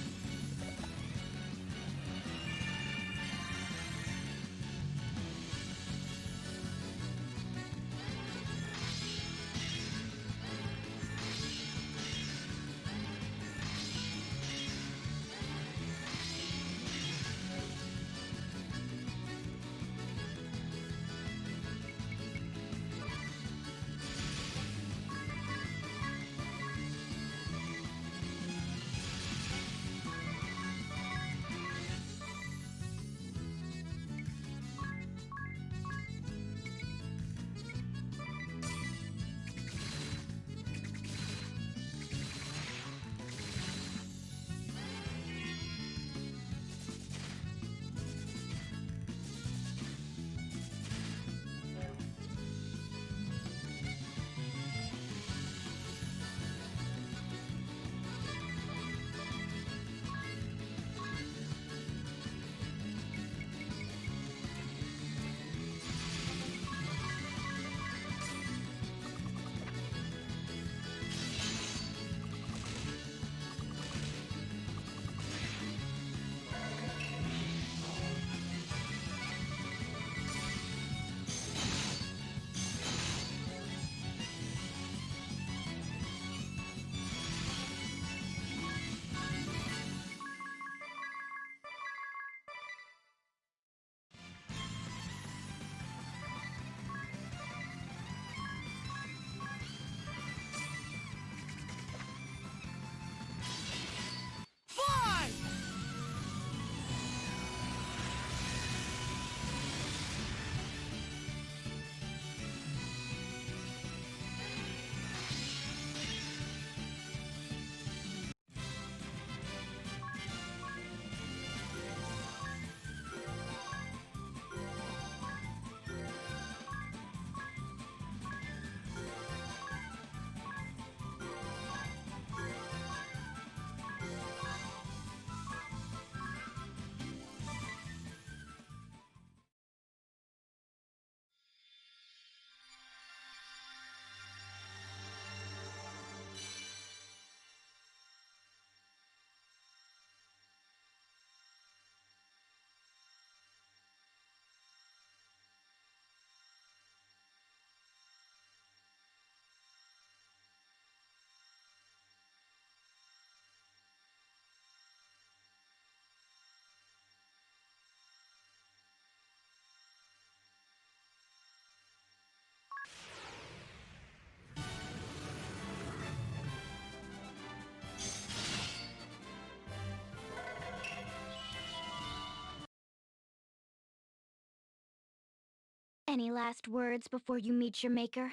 Any last words before you meet your maker?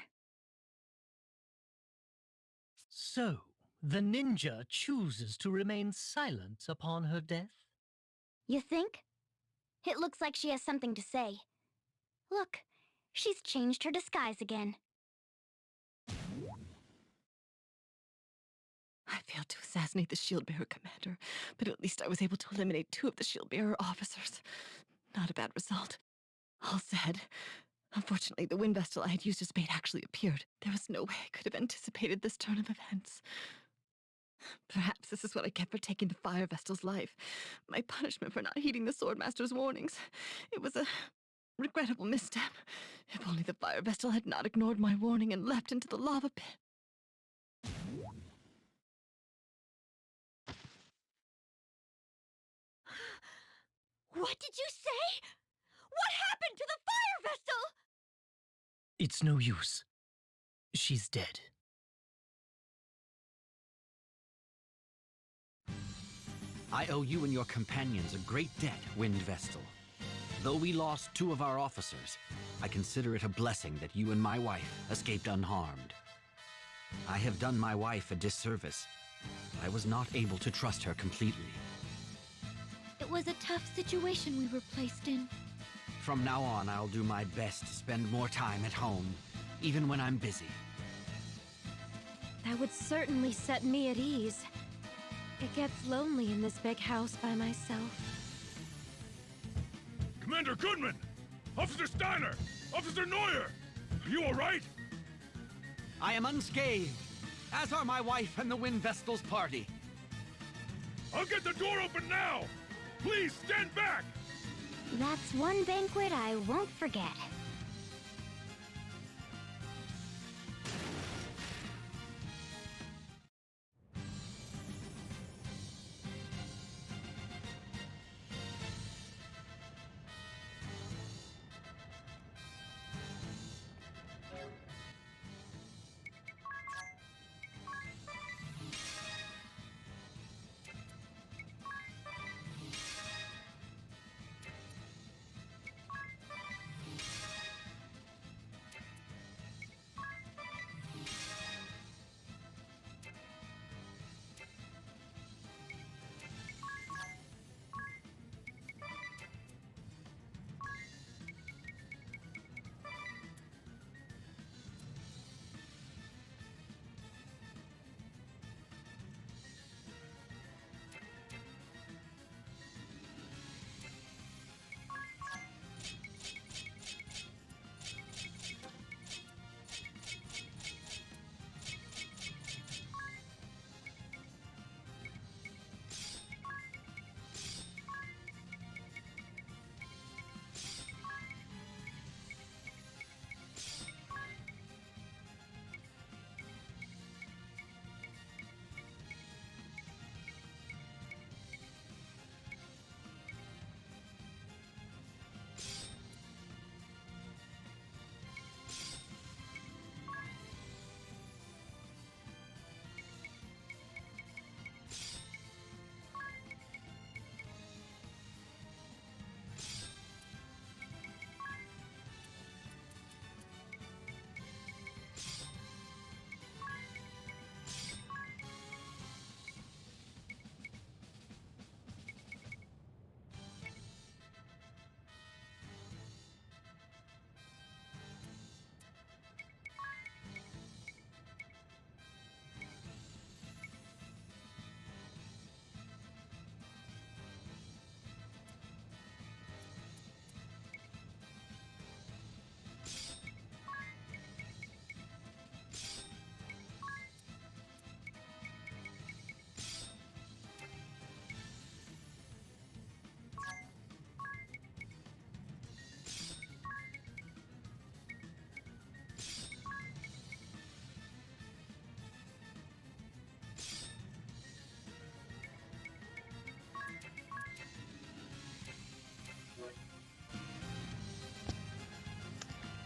So, the ninja chooses to remain silent upon her death? You think? It looks like she has something to say. Look, she's changed her disguise again. I failed to assassinate the shield bearer commander, but at least I was able to eliminate 2 of the shield bearer officers. Not a bad result. All said, unfortunately, the wind vessel I had used as bait actually appeared. There was no way I could have anticipated this turn of events. Perhaps this is what I get for taking the fire vestal's life. My punishment for not heeding the Swordmaster's warnings. It was a regrettable misstep. If only the fire vestal had not ignored my warning and leapt into the lava pit. What did you say? What happened to the fire vessel? It's no use. She's dead. I owe you and your companions a great debt, Wind Vestal. Though we lost 2 of our officers, I consider it a blessing that you and my wife escaped unharmed. I have done my wife a disservice. I was not able to trust her completely. It was a tough situation we were placed in. From now on, I'll do my best to spend more time at home, even when I'm busy. That would certainly set me at ease. It gets lonely in this big house by myself. Commander Goodman! Officer Steiner! Officer Neuer! Are you all right? I am unscathed, as are my wife and the Wind Vestal's party. I'll get the door open now! Please stand back! That's one banquet I won't forget.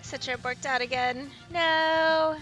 Citra worked out again. No.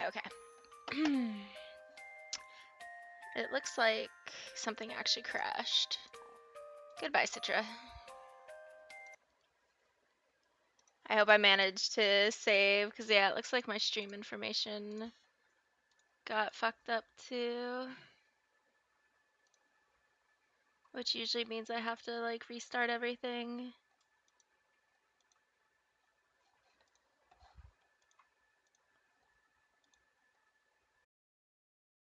Okay. It looks like something actually crashed. Goodbye, Citra. I hope I managed to save, because yeah, it looks like my stream information got fucked up too. Which usually means I have to like restart everything.